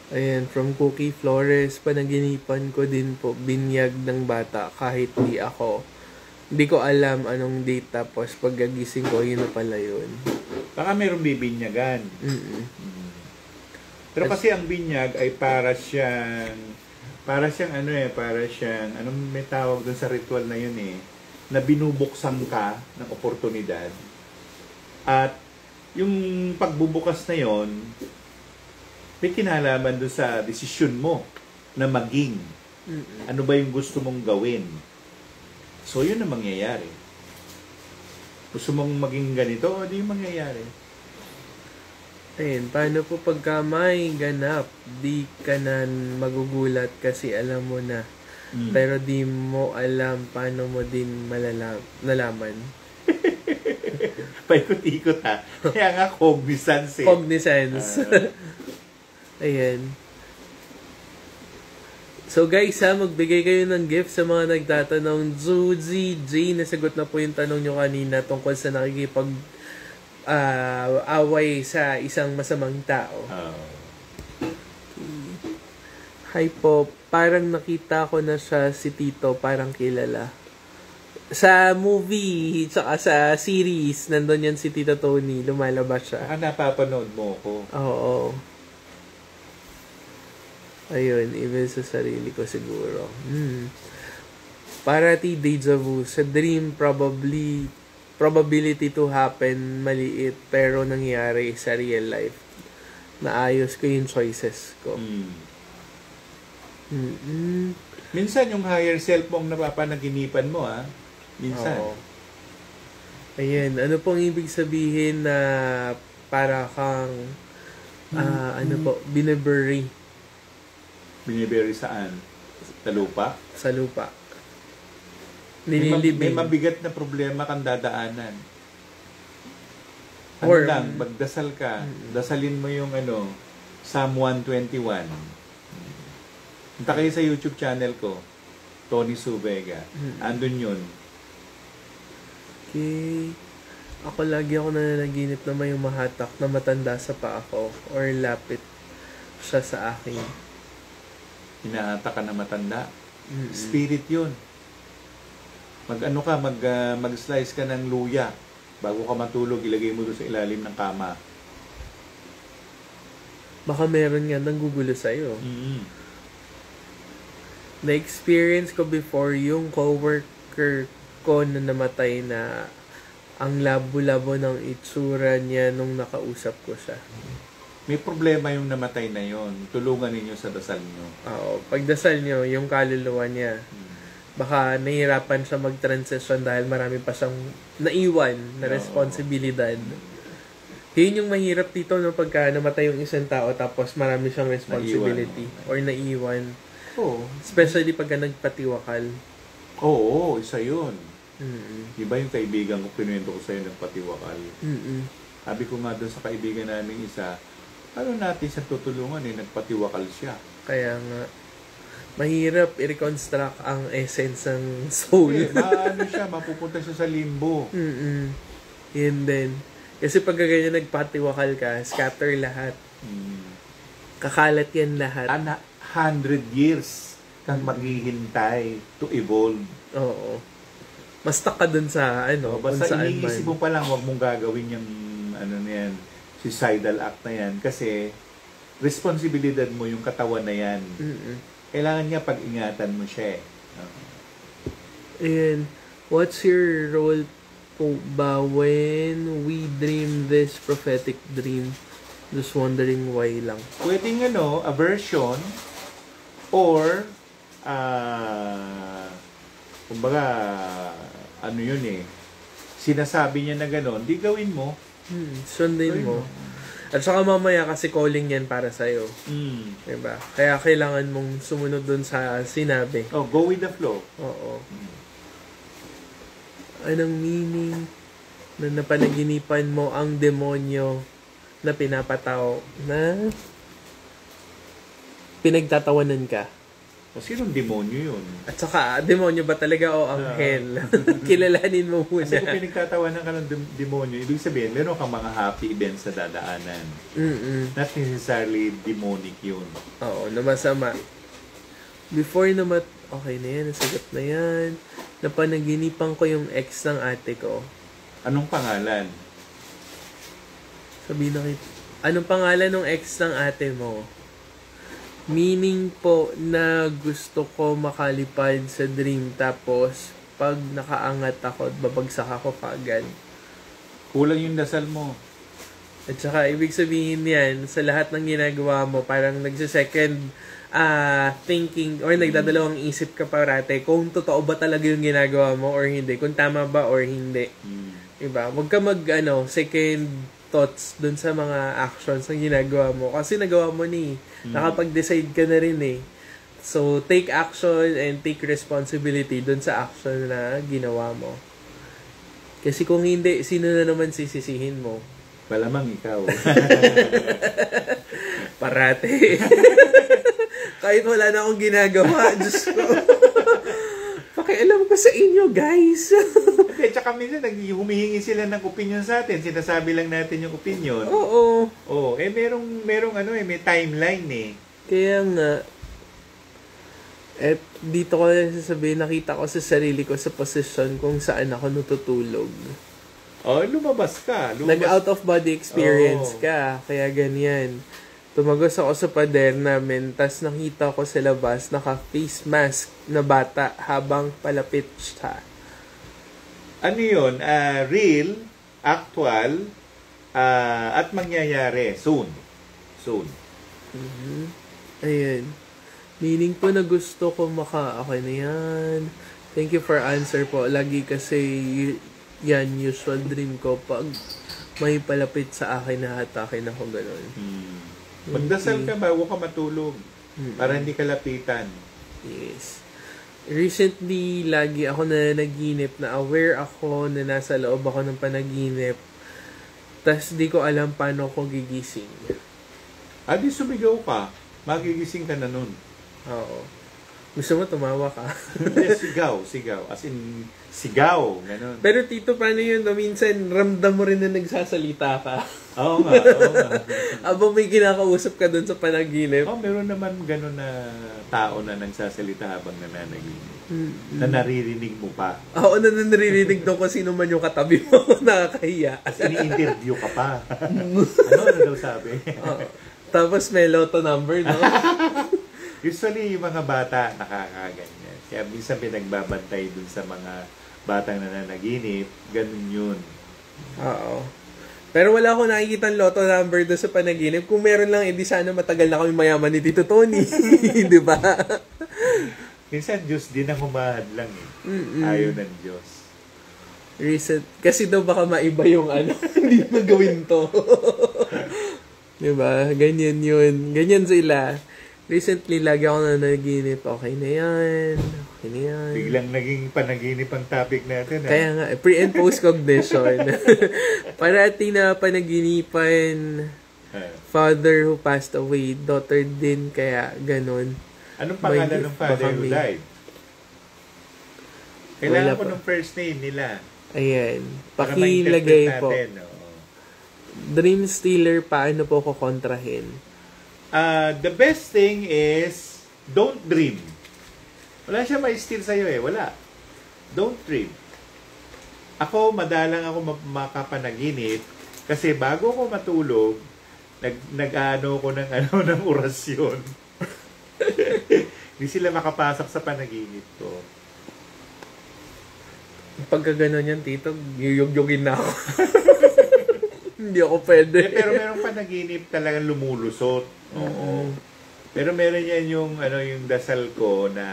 Ayan, from Cookie Flores, panaginipan ko din po, binyag ng bata kahit hindi ko alam anong date, tapos paggagising ko, yun na pala yun. Baka mayroong bibinyagan. Pero kasi ang binyag ay para siyang anong may tawag doon sa ritual na yun na binubuksan ka ng oportunidad. At yung pagbubukas na yon may kinalaman doon sa desisyon mo na maging. Ano ba yung gusto mong gawin? So, yun ang mangyayari. Gusto mong maging ganito, o di yung mangyayari. Ayun, paano po pagka may ganap, di ka na magugulat kasi alam mo na. Pero di mo alam paano mo din nalaman. Paikot-ikot ha. Kaya nga, cognizance eh. Cognizance. Ayan. So guys magbigay kayo ng gift sa mga nagtatanong. Zuzi J, nasagot na po yung tanong nyo kanina tungkol sa nakikipag away sa isang masamang tao. Hi po, parang nakita ko na siya si Tito, parang kilala. Sa movie, tsaka sa series, nandun yan si Tito Tony, lumalabas siya. Baka napapanood mo ko. Oo. Ayun, even sa sarili ko siguro. Parati deja vu. Sa dream, probability to happen maliit, pero nangyari sa real life. Naayos ko yung choices ko. Minsan yung higher self mo ang napapanaginipan mo minsan. Oo. Ayan, ano pong ibig sabihin na para kang binabury? Binibury saan? Sa lupa? Sa lupa. May Nililibing. mabigat na problema kang dadaanan. Magdasal ka. Dasalin mo yung Psalm 121. Punta kayo sa YouTube channel ko, Tony Subega. Andun yun. Okay. Ako lagi ako nananaginip na may umahatak na matanda sa paa ko or lapit siya sa akin. Hinahatak ka na matanda. Spirit yun. Mag-slice ka ng luya. Bago ka matulog, ilagay mo doon sa ilalim ng kama. Baka meron nga nang gugulo sa'yo. Na-experience ko before yung coworker ko na namatay na ang labo-labo ng itsura niya nung nakausap ko siya. May problema yung namatay na yon. Tulungan ninyo sa dasal nyo. Oo. Pagdasal nyo, yung kaluluwa niya, baka nahihirapan siya mag-transition dahil marami pa siyang naiwan na responsibilidad. Yun yung mahirap dito pagka namatay yung isang tao tapos marami siyang responsibility or naiwan. Oo. Especially pagka nagpatiwakal. Oo, isa yun. Diba yung kaibigan ko, kinuwento ko sa'yo nagpatiwakal. Sabi ko nga doon sa kaibigan namin isa, natin siya tutulungan nagpatiwakal siya. Kaya nga, mahirap i-reconstruct ang essence ng soul. Mapupunta siya sa limbo. Yun din. Kasi pag ganyan nagpatiwakal ka, scatter lahat. Kakalat yan lahat. 100 years kang maghihintay to evolve. Oo. Mas stuck ka dun sa basta iniisip mo pa lang, huwag mong gagawin yung suicidal act na yan kasi responsibilidad mo yung katawan na yan. Kailangan niya pag-ingatan mo siya. And what's your role po ba when we dream this prophetic dream? Just wondering why lang. Pwedeng aversion or kumbaga sinasabi niya na gano'n, di gawin mo. Sundin mo. At saka mamaya kasi calling yan para sa'yo. Diba? Kaya kailangan mong sumunod dun sa sinabi. Go with the flow. Oo. Anong meaning na napanaginipan mo ang demonyo na pinapatao na pinagtatawanan ka. O sinong demonyo yun? At saka, demonyo ba talaga o anghel? Kilalanin mo muna. Kasi kung pinagtatawanan ka ng demonyo, ibig sabihin, meron kang mga happy events na dadaanan. Not necessarily demonic yun. Oo, na masama. Before na okay na yan, nasagot na yan. Napanaginipan ko yung ex ng ate ko. Anong pangalan? Sabihin na kita. Anong pangalan ng ex ng ate mo? Meaning po na gusto ko makalipad sa dream tapos pag nakaangat ako at babagsak ako kaagad. Kulang yung dasal mo. At saka ibig sabihin yan, sa lahat ng ginagawa mo, parang nagsa-second thinking or nagdadalawang isip ka parate kung totoo ba talaga yung ginagawa mo or hindi, kung tama ba or hindi. Diba? Huwag ka second thoughts dun sa mga actions na ginagawa mo. Kasi nagawa mo ni. Nakapag-decide ka na rin eh. So, take action and take responsibility dun sa action na ginawa mo. Kasi kung hindi, sino na naman sisisihin mo? Malamang ikaw. Parate. Kahit wala na akong ginagawa, Diyos ko. Pakialam ko sa inyo, guys. Okay, tsaka minsan humihingi sila ng opinion sa atin. Sinasabi lang natin yung opinion. Oo. Oh, merong may timeline eh. Kaya nga, dito ko sasabihin, nakita ko sa sarili ko sa posisyon kung saan ako natutulog. Oh, lumabas ka. Nag-out of body experience ka. Kaya ganyan. Tumagos ako sa pader namin, tas nakita ko sa labas, naka-face mask na bata habang palapit siya. Ano yun? Real, actual, at mangyayari. Soon. Ayan. Meaning po na gusto ko okay na yan. Thank you for answer po. Lagi kasi yan, usual dream ko pag may palapit sa akin na hatakin ako gano'n. Magdasal ka bago ka matulog para hindi ka lapitan. Yes. Recently, lagi ako na naginip na aware ako na nasa loob ako ng panaginip. Tas di ko alam paano ako gigising. Di sumigaw ka. Magigising ka na nun. Oo. Gusto mo tumawa ka? Yes, sigaw. As in, sigaw. Ganun. Pero tito, paano yun? No? Minsan, ramdam mo rin na nagsasalita ka. Oo nga. Abang may kinakausap ka dun sa panaginip. Meron naman ganun na tao na nagsasalita habang nananaginip. Na naririnig mo pa. Oo, na naririnig doon kung sino man yung katabi mo. Nakakahiya. As ini-interview ka pa. Ano daw sabi? Tapos may lotto number, no? Usually, yung mga bata nakakaganyan. Kaya minsan pinagbabantay dun sa mga batang nananaginip. Ganun yun. Oo. Pero wala akong nakikita lotto number doon sa panaginip. Kung meron lang, edi sana matagal na kami mayaman ni Tito Tony. Di ba? Minsan, Diyos din ang humahad lang eh. Ayaw ng Diyos. Kasi daw baka maiba yung hindi mo gawin to. Di ba? Ganyan yun. Ganyan sila. Recently, lagi ako na naginip. Okay na yan. Biglang naging panaginip ang topic natin. Kaya nga, pre- and post-cognition. Parating na panaginipan, father who passed away, daughter din, kaya ganun. Anong pangalan ng father who died? Kailangan ko ng first name nila. Ayan. Pakilagay po. Natin, Dream stealer, paano po ko kontrahin? The best thing is, don't dream. Wala siya ma-steal sa'yo eh. Wala. Don't dream. Ako, madalang ako makapanaginip kasi bago ako matulog, nag-ano ko ng orasyon. Hindi sila makapasok sa panaginip ko. Pagka gano'n yan, tito, yuyog-yogin na ako. Hindi ako pwede. Pero merong panaginip talagang lumulusot. Oo. Pero meron yan yung dasal ko na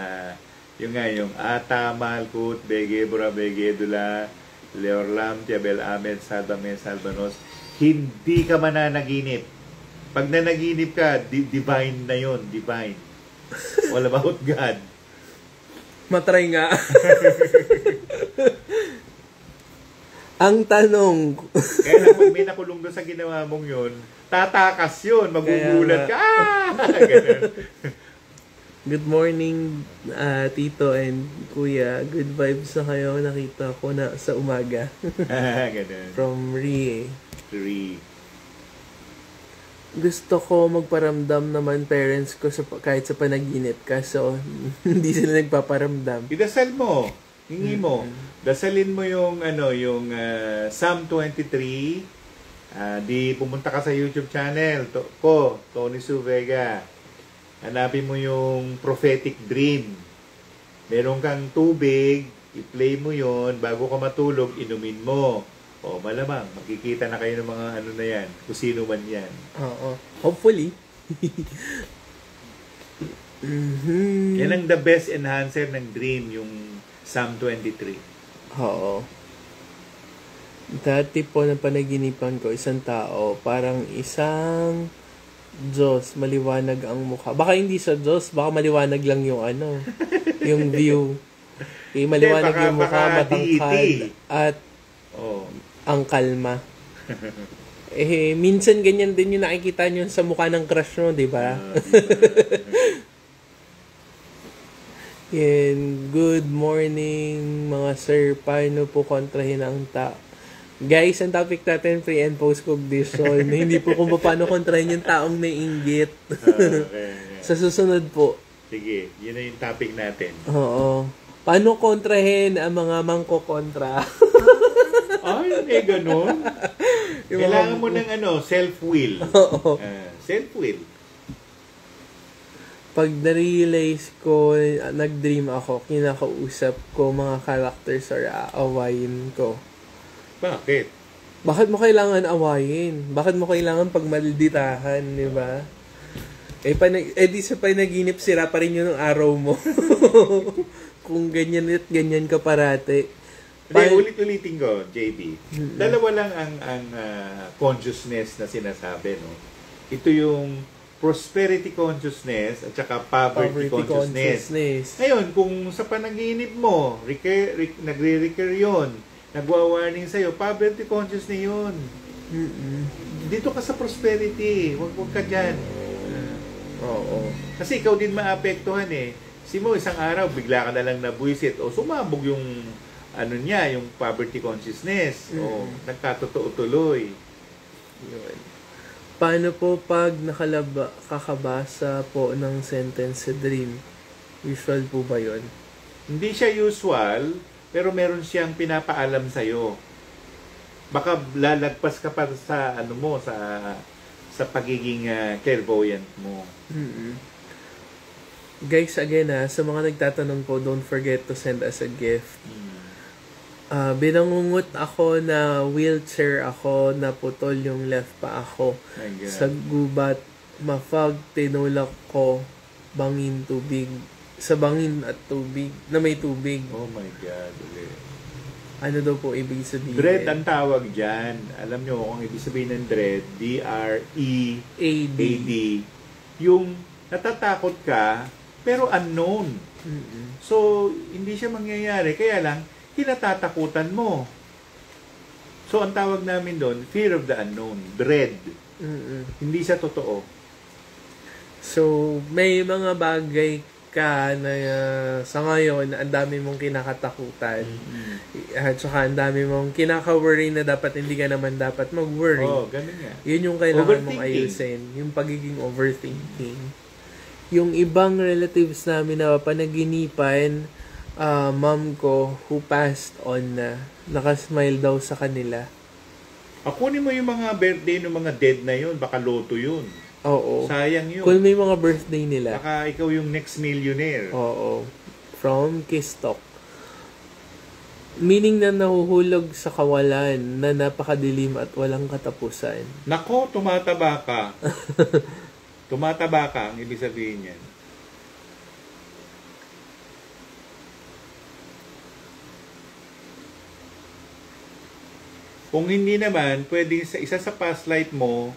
yung Ata, Malkut, Bege, Bura, Bege, Dula, Leorlam, Tiabel, Ahmed, Salvamen, Salvanos. Hindi ka mananaginip. Pag nanaginip ka, divine na yon, divine. All about God. Matry nga. Ang tanong, Kaya lang, pag may nakulong doon sa ginawa mong yun, tatakas yun, magugulat ka. Ganun. good morning, Tito and Kuya. Good vibes na kayo. Nakita ko na sa umaga. Ganun. From Rie. 3. Gusto ko magparamdam naman parents ko kahit sa panaginip. Kaso, hindi sila nagpaparamdam. Idasal mo. Hingi mo. Dasalin mo yung yung Psalm 23. Di pumunta ka sa YouTube channel ko, Tony Su Vega. Hanapin mo yung prophetic dream. Meron kang tubig, i-play mo yon bago ka matulog, inumin mo. O malamang, makikita na kayo ng mga na yan, kung sino man yan. Oo. Hopefully. Yan ang the best enhancer ng dream, yung Psalm 23. Oo. Dati po ng panaginipan ko, isang tao, parang isang Diyos, maliwanag ang mukha. Baka hindi sa Diyos, baka maliwanag lang yung yung view. Maliwanag yung mukha, matangkad, at ang kalma. Minsan ganyan din yung nakikita nyo sa mukha ng crush mo, di ba? Yan, good morning mga sir. Paano po kontrahin ang Guys, ang topic natin, pre and post cognition. Hindi po kung paano kontrahin yung taong naiinggit. Okay. Sa susunod po. Sige, yun na yung topic natin. Oo. Paano kontrahin ang mga mangkokontra? Ay, ganun. Kailangan mo ng self-will. Oo. Self-will. Pag na-realize ko, nag-dream ako, kinakausap ko mga characters or aawayin ko. Bakit? Bakit mo kailangan awayin? Bakit mo kailangan pagmalditahan, di ba? Di sa panaginip, sira pa rin yun ng araw mo. Kung ganyan at ganyan ka parate. Ulit-ulitin ko, JB. Dalawa lang ang consciousness na sinasabi, no? Ito yung prosperity consciousness at saka poverty consciousness. Ngayon, kung sa panaginip mo, nagre-recur yun, nagwa-warning sa'yo, poverty consciousness yun. Dito ka sa prosperity. Huwag ka dyan. Oo. Kasi ikaw din maapektuhan eh. Simo, isang araw, bigla ka na lang nabuisit o sumabog yung yung poverty consciousness. O nagkatotoo tuloy. Yun. Paano po pag kakabasa po ng sentence sa dream? Usual po ba yun? Hindi siya usual, pero meron siyang pinapaalam sa'yo. Baka lalagpas ka pa sa sa pagiging clairvoyant mo. Guys, again sa mga nagtatanong po, don't forget to send us a gift. Binangungot ako na wheelchair ako, naputol yung left pa ako. Sa gubat, mafag, tinulak ko, bangin tubig. Sa bangin at tubig, na may tubig. Oh my God, ulit. Ano daw po ibig sabihin? Dread ang tawag dyan. Alam nyo kung ibig sabihin ng dread, D-R-E-A-D. Yung natatakot ka, pero unknown. So, hindi siya mangyayari. Kaya lang, kinatatakutan mo. So, ang tawag namin doon, fear of the unknown, dread. Hindi siya totoo. So, may mga bagay ka na sa ngayon, ang dami mong kinakatakutan. At saka ang dami mong kinaka-worry na dapat hindi ka naman dapat mag-worry. Oh, ganun nga. Yun yung kailangan mong ayusin. Yung pagiging overthinking. Yung ibang relatives namin na panaginipan, mom ko who passed on na nakasmile daw sa kanila. Kunin mo yung mga birthday ng mga dead na yun, baka loto yun. Oo. Sayang yun. Kung may mga birthday nila. Baka ikaw yung next millionaire. Oo. From Kistok. Meaning na nahuhulog sa kawalan na napakadilim at walang katapusan. Nako, tumataba ka. Tumataba ka, ang ibig sabihin yan. Kung hindi naman, pwede sa isa sa past life mo,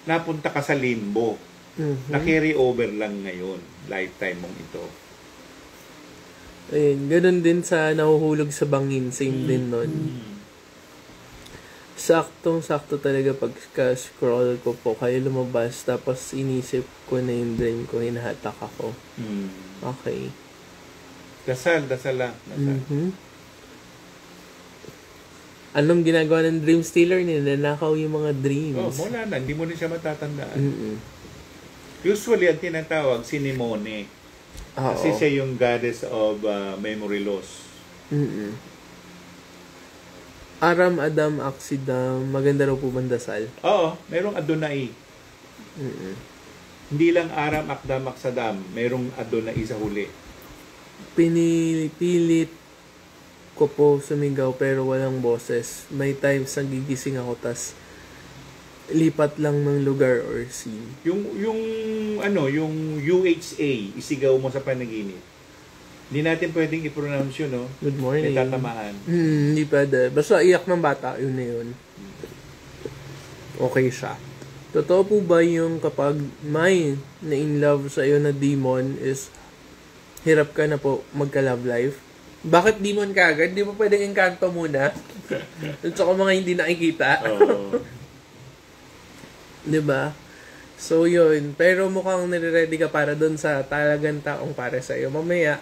napunta ka sa limbo. Na-carry over lang ngayon. Lifetime mong ito. Ayun, ganun din sa nahuhulog sa bangin. Same din nun. Saktong-sakto talaga pagka-scroll ko po, kayo lumabas, tapos inisip ko na yung dream ko, hinahatak ako. Okay. Dasal lang. Dasal. Anong ginagawa ng dream stealer? Ninanakaw yung mga dreams. Wala na. Hindi mo na siya matatandaan. Usually, ang tinatawag si Nimone. Kasi siya yung goddess of memory loss. Aram, Adam, Aksidam, maganda raw po bang dasal? Oo, merong Adonai. Hindi lang Aram, Akdam, Aksadam. Merong Adonai sa huli. Pinipilit ko po sumigaw pero walang boses. May times nagigising ako tas lipat lang ng lugar or scene. Yung UHA, isigaw mo sa panaginip. Hindi natin pwedeng i-pronounce yun, no? Good morning. May tatamaan. Hindi pwede. Basta iyak ng bata, yun na yun. Okay siya. Totoo po ba yung kapag may na-in love sa iyo na demon is hirap ka na po magka-love life? Bakit demon ka agad? Di ba pwedeng engkanto muna? At saka mga hindi nakikita. Diba? So yun. Pero mukhang nire-ready ka para dun sa talagang taong para sa iyo. Mamaya,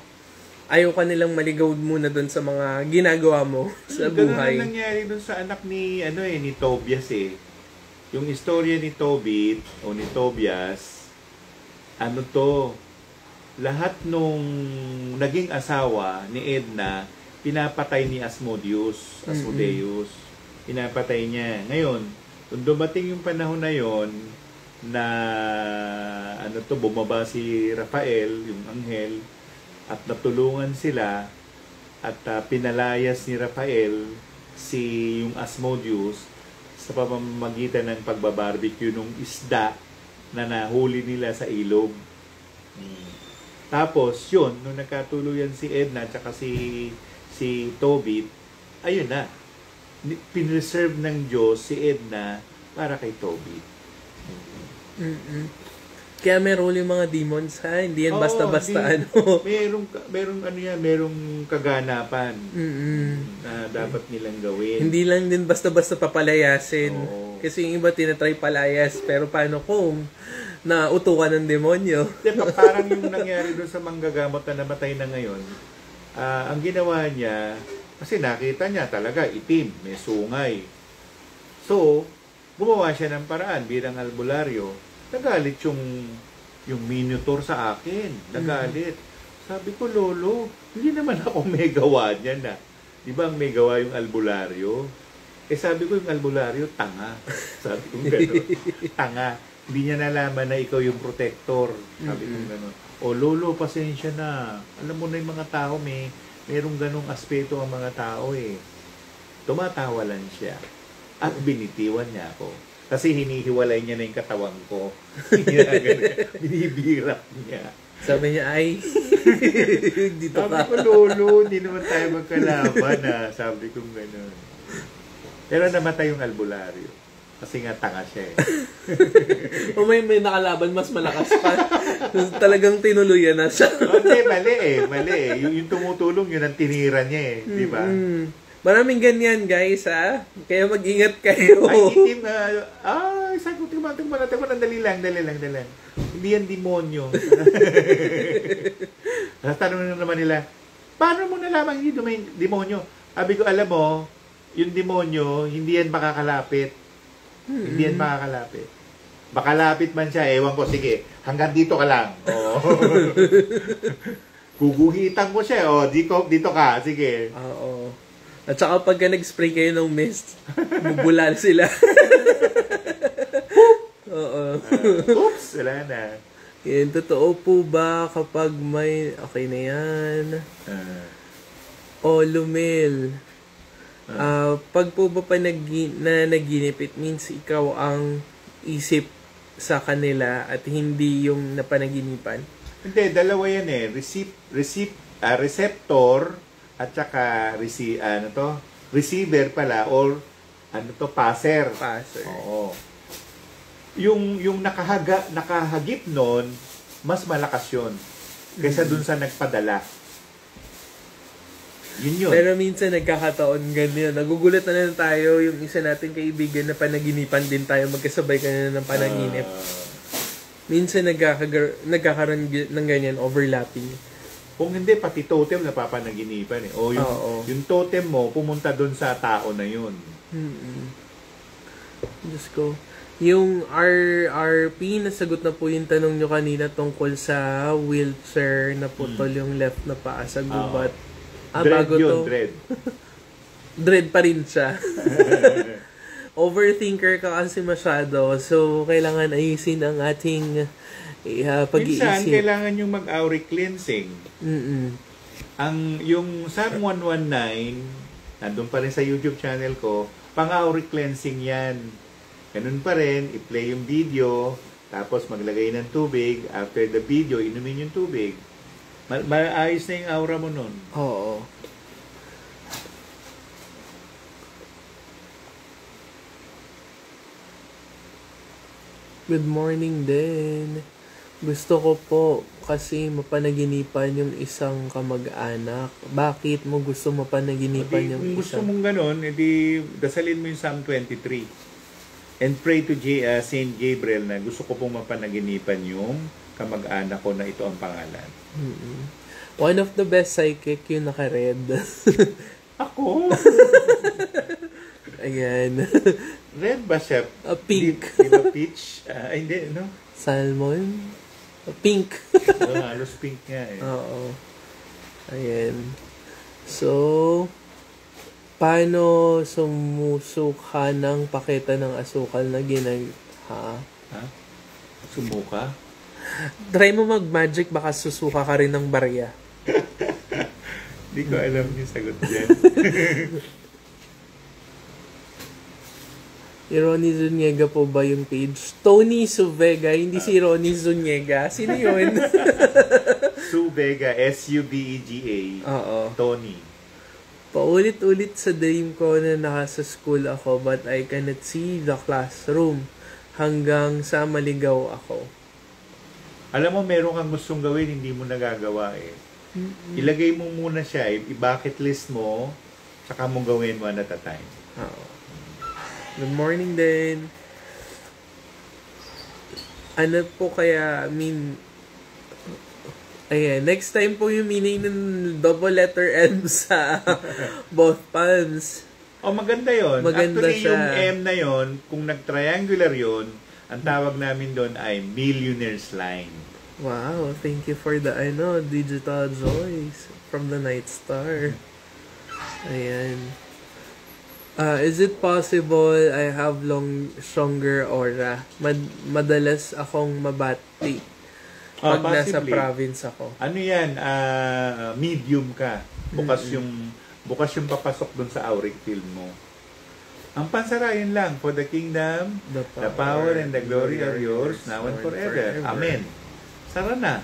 ayaw ka nilang maligaw muna dun sa mga ginagawa mo sa buhay. Ganun nangyari dun sa anak ni Tobias eh. Yung istorya ni Tobit o ni Tobias, lahat nung naging asawa ni Edna, pinapatay ni Asmodeus. Pinapatay niya. Ngayon, kung dumating yung panahon na yon na bumaba si Rafael, yung anghel, at natulungan sila at pinalayas ni Rafael yung Asmodeus sa pamamagitan ng pagbabarbecue ng isda na nahuli nila sa ilog. Tapos, yun, nung nagkatuluyan si Edna at saka si Tobit, ayun na, pinreserve ng Diyos si Edna para kay Tobit. Kaya meron yung mga demons, ha? Hindi yan basta-basta merong kaganapan na dapat nilang gawin. Hindi lang din basta-basta papalayasin. Kasi yung iba tinatry palayas, pero paano kung nautukan ng demonyo? Diba, parang yung nangyari doon sa manggagamot na namatay na ngayon, ang ginawa niya, kasi nakita niya talaga itim, may sungay. So, gumawa siya ng paraan bilang albularyo. Nagalit yung minotaur sa akin. Nagalit. Sabi ko, Lolo, hindi naman ako may gawa niyan na. Di ba ang may gawa yung albularyo? Sabi ko yung albularyo, tanga. Sabi ko gano'n. Tanga. Hindi niya nalaman na ikaw yung protector. Sabi ko gano'n. O Lolo, pasensya na. Alam mo na yung mga tao, merong ganong aspeto ang mga tao eh. Tumatawa lang siya. At binitiwan niya ako. Kasi hinihiwalay niya na yung katawan ko. Binibirap niya. Sabi niya, ay, dito ka. Sabi ko, Lolo, hindi naman tayo magkalaban na. Sabi ko gano'n. Pero namatay yung albularyo. Kasi nga tanga siya eh. O may nakalaban, mas malakas pa. Talagang tinuluyan na siya. Hindi, mali eh. Yung tumutulong, yun ang tinira niya eh. Di ba? Maraming ganyan, guys, ha? Kaya mag-ingat kayo. Ay, itim na. Sabi ko, tingnan, dali lang. Hindi yan demonyo. Tanong na naman nila, paano mo nalaman hindi demonyo? Sabi ko, alam mo, yung demonyo, hindi yan makakalapit. Hindi yan makakalapit. Makalapit man siya, ewan ko, sige, hanggang dito ka lang. Guguhitan ko siya, dito ka, sige. Oo. At saka pagka nag-spray kayo ng mist, bubulal sila. Oo. Oops, wala na. Yan, totoo po ba kapag may... Okay na yan. Lumil. Pag po ba naginip, it means ikaw ang isip sa kanila at hindi yung napanaginipan? Hindi, dalawa yan eh. Receptor at saka receiver pala or passer. Oo. Yung nakahagip nun, mas malakas yun kaysa dun sa nagpadala. Yun. Pero minsan nagkakataon ganyan. Nagugulat na lang tayo yung isa nating kaibigan na panaginipan din tayo. Magkasabay ka na ng panaginip. Minsan nagkakaroon ng ganyan, overlapping. Kung hindi, pati totem napapanaginipan eh. O yung totem mo, pumunta doon sa tao na yun. Diyos ko. Yung RRP, nasagot na po yung tanong nyo kanina tungkol sa wheelchair na putol yung left na paa sa gubat. Dread bago yun, to. dread. Dread pa rin siya. Overthinker ka kasi masyado. So, kailangan ayusin ang ating pag-iisip. Minsan, kailangan yung mag-auric cleansing. Yung Psalm 119, nandun pa rin sa YouTube channel ko, pang-auric cleansing yan. Ganun pa rin, i-play yung video, tapos maglagay ng tubig. After the video, inumin yung tubig. Maayos na yung aura mo nun. Oo. Good morning din. Gusto ko po kasi mapanaginipan yung isang kamag-anak. Bakit mo gusto mapanaginipan yung Kung gusto isang... mong ganun, edi dasalin mo yung Psalm 23. And pray to Saint Gabriel na gusto ko pong mapanaginipan yung kamag-anak ko na ito ang pangalan. One of the best psychic yung naka-red. Ako? Ayan. Red ba siya? Pink. Di ba peach? Hindi, no? Salmon. Pink. Halos pink nga eh. Oo. Ayan. So, paano sumusuka ng paketa ng asukal na Ha? Sumuka? Try mo mag-magic, baka susuka ka rin ng barya. Hindi ko alam yung sagot dyan. Ronnie Zuniga po ba yung page? Tony Suvega, hindi si Ronnie Zuniga. Sino yun? Suvega, S-U-B-E-G-A. Oo. Tony. Paulit-ulit sa dream ko na nasa school ako but I cannot see the classroom hanggang sa maligaw ako. Alam mo, meron kang gustong gawin, hindi mo nagagawa eh. Ilagay mo muna siya, i-bucket list mo, saka mo gawin one at a time. Oo. Good morning din. Ano po kaya, ayan, next time po yung meaning ng double letter M sa both palms. Oh, maganda yon. Maganda Actually, siya. yung M na yon, kung nag-triangular yon, ang tawag namin doon ay millionaire's line. Wow, thank you for the digital joys from the Night Star. Ayan. Is it possible I have stronger aura? Madalas akong mabati pag nasa Possibly. province ako. Ano yan? Medium ka. Bukas yung papasok doon sa auric field mo. Ang pansara, yun lang. For the kingdom, the power and the glory are yours, now and forever. Amen. Sara na.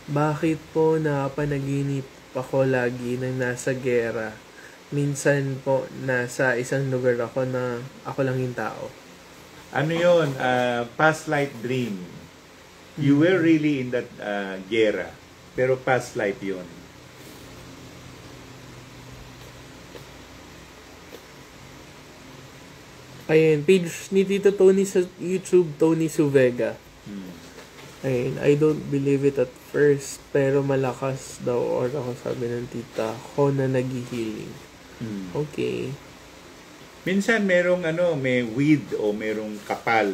Bakit po napanaginip ako lagi na nasa gera? Minsan po, nasa isang lugar ako na ako lang yung tao. Ano yun? Past life dream. You were really in that gera. Pero past life yun. Ayan, page ni Tito Tony sa YouTube, Tony Suvega. Ayun, I don't believe it at first, pero malakas daw or ako sabi ng tita ko na naghihiling. Okay. Minsan may weed o merong kapal.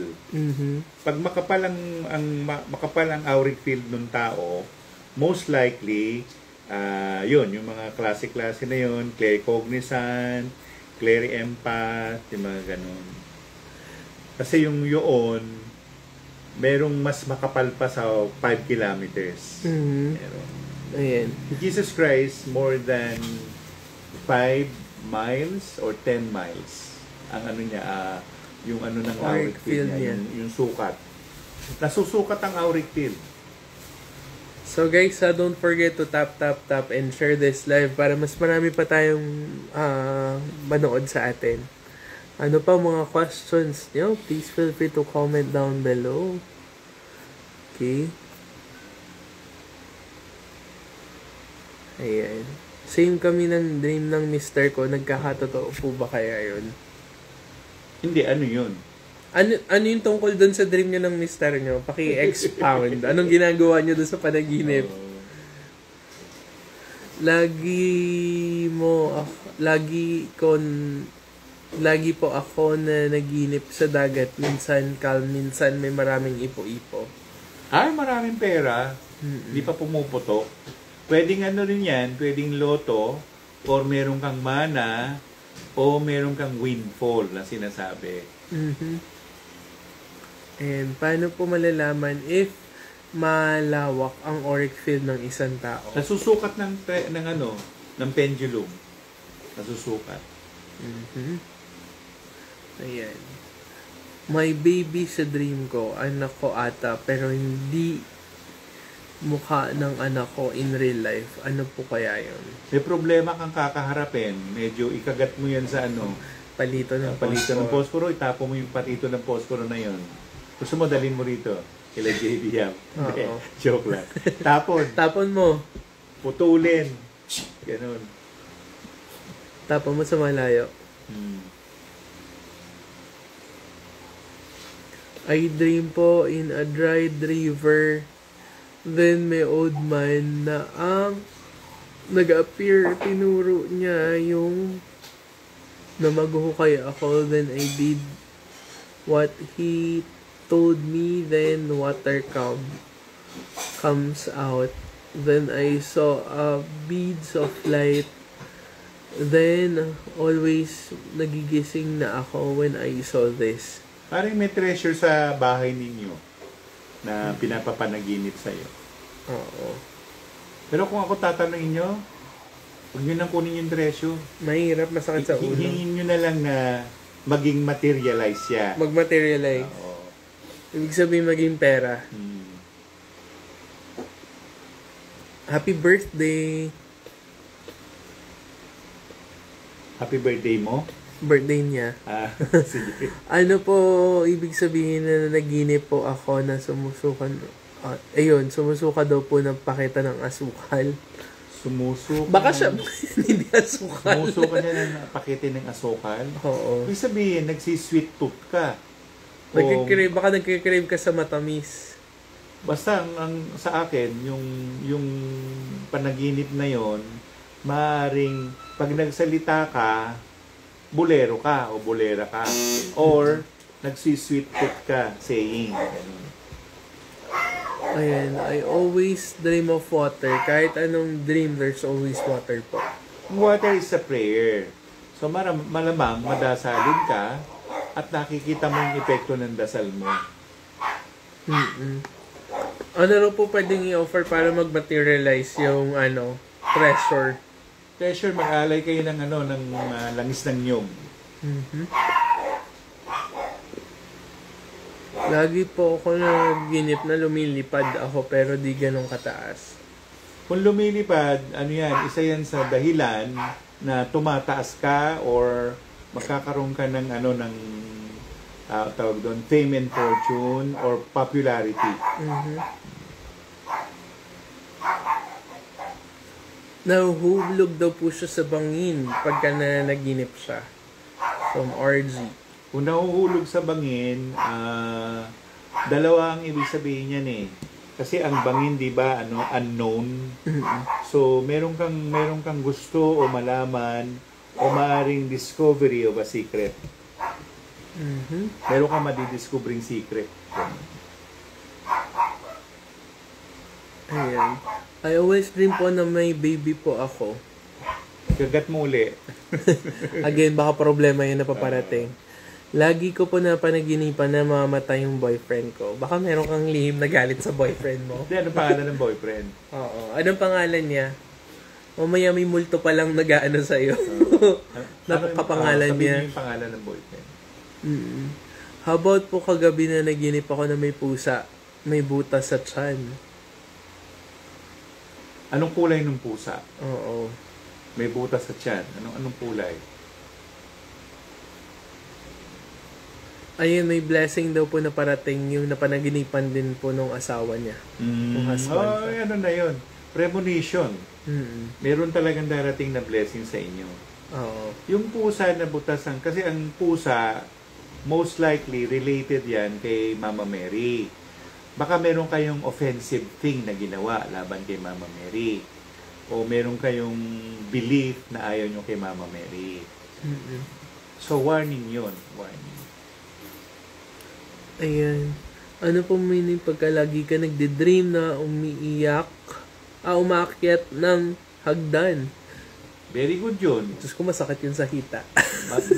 Pag makapal ang auric field ng tao, most likely yun, yung mga klase-klase na yun, claircognizant, clairempath, yung mga ganun. Kasi yung yun, merong mas makapal pa sa 5 kilometers. Meron. Ayan. Jesus Christ, more than 5 miles or 10 miles. Ang ano niya, yung ano ng auric field niya, yung sukat. Nasusukat ang auric field. So guys, don't forget to tap and share this live para mas marami pa tayong manood sa atin. Ano pa mga questions nyo? Please feel free to comment down below. Okay. Ayan. Same kami ng dream ng mister ko. Nagkakatotoo po ba kaya yun? Hindi, ano yun? Ano yung tungkol dun sa dream niyo ng mister niyo? Paki-expound. Anong ginagawa niyo dun sa panaginip? Lagi po ako na naginip sa dagat. Minsan calm, minsan may maraming ipo-ipo. Ay, maraming pera. Hindi pa pumuputok. Pwedeng ano rin yan, pwedeng loto, or meron kang mana, o meron kang windfall na sinasabi. And paano po malalaman if malawak ang auric field ng isang tao? Nasusukat ng pendulum. Nasusukat. Ayan. May baby sa dream ko. Anak ko ata, pero hindi mukha ng anak ko in real life. Ano po kaya yun? May problema kang kakaharapin. Medyo ikagat mo yan sa Palito ng palito ng posporo. posporo, itapo mo yung patito ng posporo na yon. Gusto mo, dalhin mo rito. Kila JB Yap. Hindi, Oo. joke lang. Tapon mo. Putulin. Ganun. Tapon mo sa malayo. I dream po in a dried river. Then may old man na ang nag-appear. Tinuro niya yung na maghuhukay ako. Then I did what he told me. Then water comes out. Then I saw beads of light. Then always nagigising na ako when I saw this. Parang may treasure sa bahay ninyo na pinapapanaginip sa'yo. Oo. Pero kung ako tatanungin nyo, huwag nyo nang kunin yung treasure. Mahirap, masakit sa ulo. Hingin nyo na lang na maging materialize siya. Mag-materialize. Oo. Ibig sabihin maging pera. Happy birthday! Happy birthday mo? Birthday niya. Sige. Ano po ibig sabihin na naginip po ako na sumusukan? Sumusuka daw po ng pakita ng asukal. Sumusuka. Baka siya hindi asukal. Sumusuka niya ng pakete ng asukal? Oo. Ibig sabihin, nagsisweet tooth ka. Baka nagkikrave ka sa matamis. Basta ang sa akin, yung panaginip na yon, maaaring pag nagsalita ka, bolero ka o bolera ka. Or, nagsisweet tooth ka, saying. Ayan, I always dream of water. Kahit anong dream, there's always water po. Water is a prayer. So, malamang madasalin ka at nakikita mo yung epekto ng dasal mo. Ano rin po pwedeng i-offer para mag-materialize yung treasure? Treasure, mag-alay kayo ng langis ng nyog. Lagi po ako naginip na lumilipad ako pero di ganun kataas. Kung lumilipad, isa yan sa dahilan na tumataas ka or magkakaroon ka ng tawag doon, fame and fortune or popularity. Nahuhulog daw po siya sa bangin pagka naginip siya. From RG. Kung nahuhulog sa bangin, dalawa ang ibig sabihin niyan eh. Kasi ang bangin, 'di ba, unknown. So, meron kang gusto o malaman o maaring discovery of a secret. Meron kang madidiscovering secret. Ayan. I always dream po na may baby po ako. Kagat mo uli. Again, baka problema yun na paparating. Lagi ko po na panaginipan na mamamatay yung boyfriend ko. Baka meron kang lihim na galit sa boyfriend mo. Hindi, anong pangalan ng boyfriend? Oo. Anong pangalan niya? Mamaya may multo palang nag-aano sa'yo. Napakapangalan niya. Sabihin yung pangalan ng boyfriend. How about po kagabi na naginip ako na may pusa, may butas sa tiyan? Anong kulay ng pusa? Oo. May butas sa tiyan. Anong kulay? Ayun, may blessing daw po na parating yung napanaginipan din po nung asawa niya. Yung husband. Na yun. premonition. Meron talagang darating na blessing sa inyo. Oo. Yung pusa na butasan, kasi ang pusa, most likely, related yan kay Mama Mary. Baka meron kayong offensive thing na ginawa laban kay Mama Mary. O meron kayong belief na ayaw nyo kay Mama Mary. So, warning yun. Warning. Ayan. Ano po meaning pagka lagi ka nagde-dream na umaakyat ng hagdan? Very good yun. Diyos ko, masakit yun sa hita.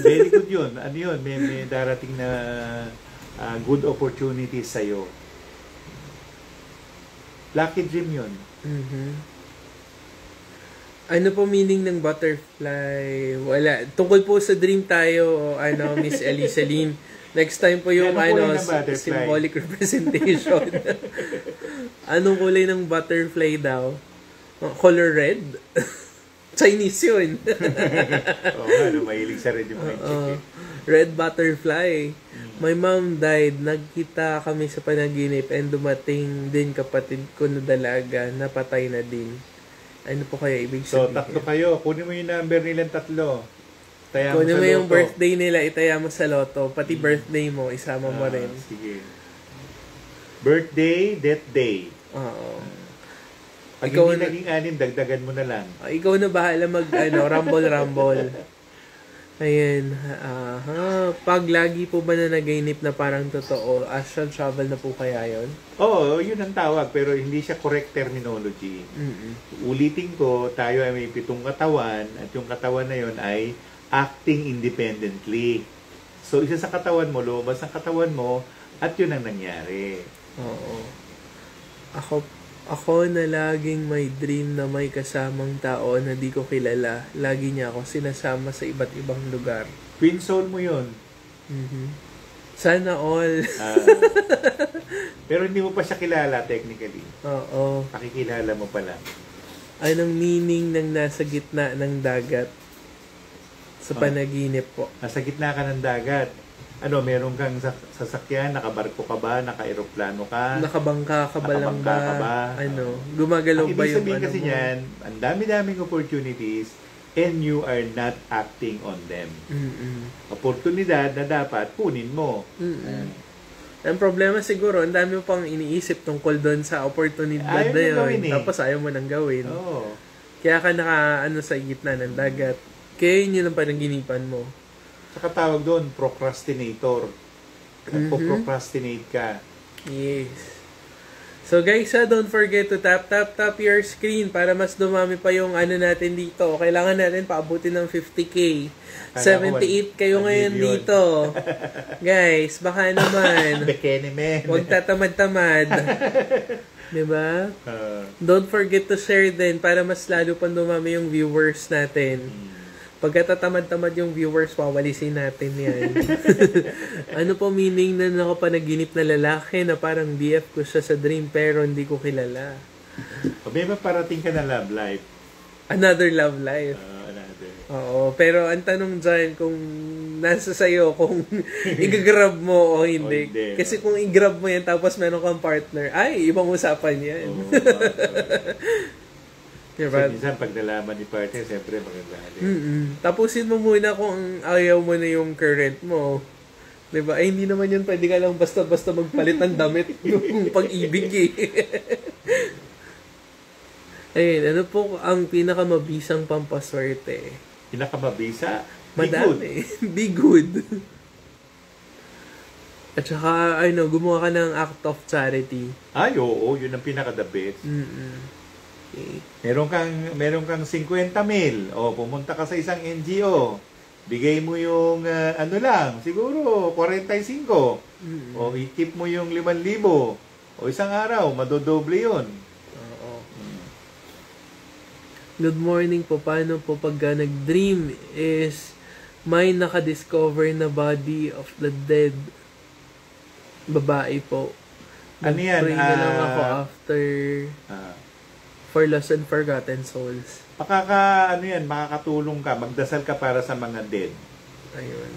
Very good yun. Ano yun? May darating na good opportunities sa'yo. Lucky dream yun. Ano po meaning ng butterfly? Wala. Tungkol po sa dream tayo, Miss Elisa Lim. Next time po yung symbolic representation. Anong kulay ng butterfly daw? Color red? Chinese yun. Mahilig sa red yung mga chick. Red butterfly. My mom died. Nagkita kami sa panaginip and dumating din kapatid ko na dalaga. Napatay na din. Ano po kaya ibig sabihin? So, tatlo kayo. Kunin mo yung number nilang tatlo. Kunin mo yung birthday nila, itaya mo sa loto. Pati birthday mo, isama mo rin. Sige. Birthday, death day. Oo. Pag ikaw hindi naging anim, dagdagan mo na lang. Ikaw na bahala mag, rumble. Ayan. Pag lagi po ba na nagainip na parang totoo, astral travel na po kaya yun? Oo, yun ang tawag. Pero hindi siya correct terminology. Ulitin ko, tayo ay may 7 katawan at yung katawan na yun ay acting independently. So, isa sa katawan mo, lumabas ang katawan mo at yun ang nangyari. Oo. Ako na laging may dream na may kasamang tao na di ko kilala. Lagi niya ako sinasama sa iba't ibang lugar. Twin soul mo yun. Sana all. Pero hindi mo pa siya kilala technically. Oo. Pakikilala mo pala. Anong meaning ng nasa gitna ng dagat? Sa panaginip po. Nasa gitna ka ng dagat. Meron kang sasakyan, nakabarko ka ba, naka-aeroplano ka? Nakabangka ka ba lang ba? Ka ba? Gumagalaw ba yung ibig sabihin kasi niyan, ang dami-daming opportunities and you are not acting on them. Oportunidad na dapat kunin mo. Ang problema siguro, ang dami mo pang iniisip tungkol doon sa oportunidad na yun. Tapos ayaw mo nang gawin. Oo. Kaya ka sa gitna ng dagat. Kaya yun ang panaginipan mo. Saka tawag doon, procrastinator. Nagpo-procrastinate ka. Yes. So guys, don't forget to tap your screen para mas dumami pa yung natin dito. Kailangan natin paabutin ng 50K. 78 kayo ngayon dito. Guys, baka naman. Huwag tatamad-tamad. Diba? Don't forget to share din para mas lalo pang dumami yung viewers natin. Pagkatatamad-tamad yung viewers, wawalisin natin yan. Ano po meaning na nakapanaginip na lalaki na parang BF ko siya sa dream pero hindi ko kilala? May maparating ka na love life. Another love life. Another. Oo, pero ang tanong dyan kung nasa sayo kung i-grab mo o hindi. Kasi kung i-grab mo yan tapos meron kang partner, ay, ibang usapan yan. Diba? So, minsan pag nalaman ni partner, siyempre magagaling. Tapusin mo muna kung ayaw mo na yung current mo. Diba? Ay, hindi naman yun pwede ka lang basta-basta magpalit ng damit ng pag-ibig Ayun, ano po ang pinakamabisang pampaswerte? Pinakamabisa? Madami. Be good. At saka, gumawa ka ng act of charity. Ay, oo. Yun ang pinaka-the best. Okay. Meron kang 50 mil. O, pumunta ka sa isang NGO. Bigay mo yung, siguro, 45. O, i-keep mo yung 5,000. O, isang araw, madodoble yun. Good morning po. Paano po pagka nag-dream is may nakadiscover na body of the dead babae po. Ano yan? Pray na lang ako after for lost and forgotten souls. Makakatulong ka. Magdasal ka para sa mga dead. Ayun.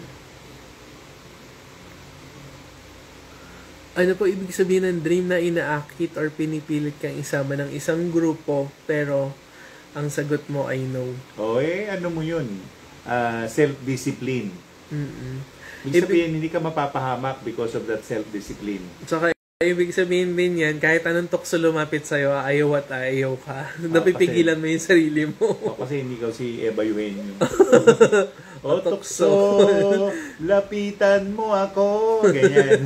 Ano po ibig sabihin ng dream na inaakit or pinipilit kang isama ng isang grupo pero ang sagot mo ay no? O ano mo yun? Self-discipline. Mm-mm. Ibig sabihin, hindi ka mapapahamak because of that self-discipline. Tsaka ibig sabihin din yan, kahit anong tukso lumapit sa'yo, ayaw at ayaw ka. Napipigilan mo yung sarili mo. Kasi hindi ka si Eva Eugenio. O tukso, lapitan mo ako. Ganyan.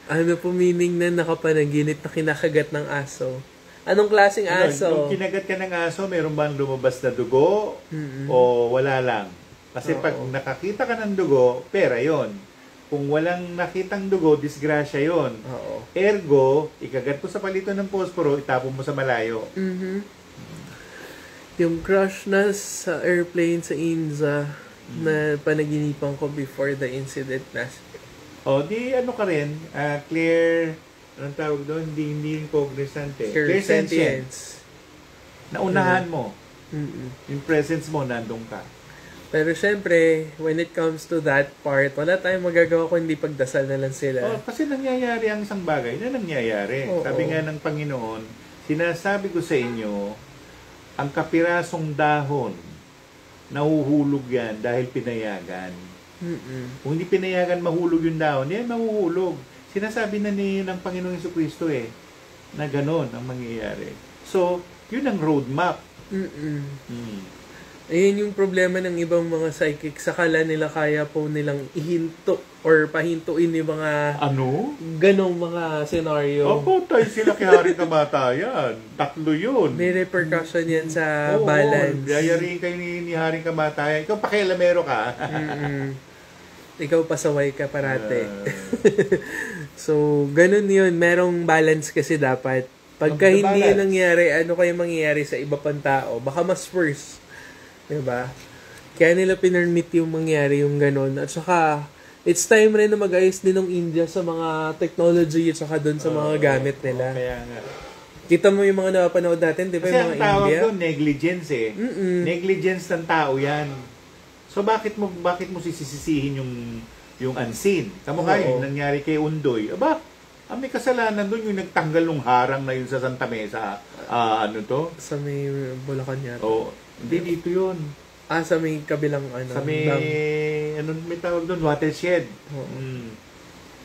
Ano po meaning na nakapanaginip na kinakagat ng aso? Anong klaseng aso? Kung kinagat ka ng aso, meron bang lumabas na dugo? O wala lang? Kasi pag nakakita ka ng dugo, pera yon. Kung walang nakitang dugo, disgrasya yon. Oo. Ergo, ikagat mo sa palito ng posporo, itapon mo sa malayo. Yung crush na sa airplane sa Inza na panaginipan ko before the incident na. O, di ano ka rin, clear, anong tawag doon? Hindi cognizant eh. Clear sentience. Naunahan mo. Yung presence mo, nandun ka. Pero syempre, when it comes to that part, wala tayong magagawa kundi pagdasal na lang sila. Kasi nangyayari ang isang bagay na nangyayari. Sabi nga ng Panginoon, sinasabi ko sa inyo, ang kapirasong dahon, nahuhulog yan dahil pinayagan. Kung hindi pinayagan mahulog yung dahon, yan mahuhulog. Sinasabi na ng Panginoong Jesucristo na ganon ang mangyayari. So, yun ang roadmap. Ayun yung problema ng ibang mga psychic. Sakala nila kaya po nilang ihinto or pahintuin yung mga ganong mga scenario. Opo, tayo sila kay Haring Kamatayan. 3 yun. May repercussion yan sa balance. Yayariin kayo ni Haring Kamatayan. Ikaw pakialamero ka. Ikaw pasaway ka parate. So, ganun yun. Merong balance kasi dapat. Pagka hindi yun nangyari, ano kaya mangyayari sa iba pang tao? Baka mas worse. Diba? Kaya nila pinermit yung mangyari yung ganun. At saka, it's time rin na mag-ayos din ng India sa mga technology at saka dun sa mga gamit nila. Kaya nga. Kita mo yung mga napapanood natin, di ba? Kasi yung mga ang tawag India? doon, negligence Negligence ng tao yan. So, bakit mo sisisihin yung unseen? Kamukha yung nangyari kay Undoy. Aba, may kasalanan doon yung nagtanggal ng harang na yun sa Santa Mesa. Sa may Bulacan yata. Hindi dito yun. Sa may kabilang sa may, may tawag doon, watershed.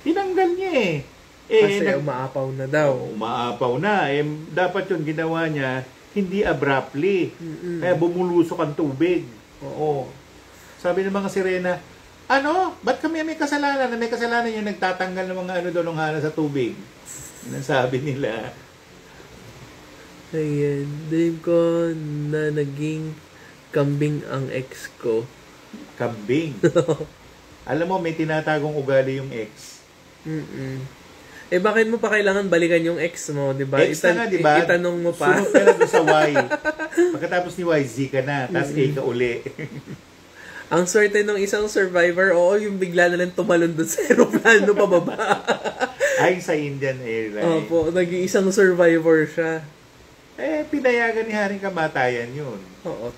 Tinanggal niya kasi umaapaw na daw. Umaapaw na. Dapat yun ginawa niya, hindi abruptly. Kaya bumulusok ang tubig. Sabi ng mga sirena, ba't kami may kasalanan? May kasalanan yung nagtatanggal ng mga doon ng hana sa tubig. Yan ang sabi nila. Ayan, dream ko na naging kambing ang ex ko. Kambing? Alam mo, may tinatagong ugali yung ex. Bakit mo pa kailangan balikan yung ex mo, di ba? Ex na nga, di ba? Itanong mo pa. Sunod ka na doon sa Y. Pagkatapos ni Y, Z ka na. Tapos A ka uli. Ang swerte ng isang survivor, yung bigla na lang tumalon doon sa aeroplano pababa. Ay, sa Indian Airlines. Opo, naging isang survivor siya. Pinayagan ni Haring Kamatayan yun.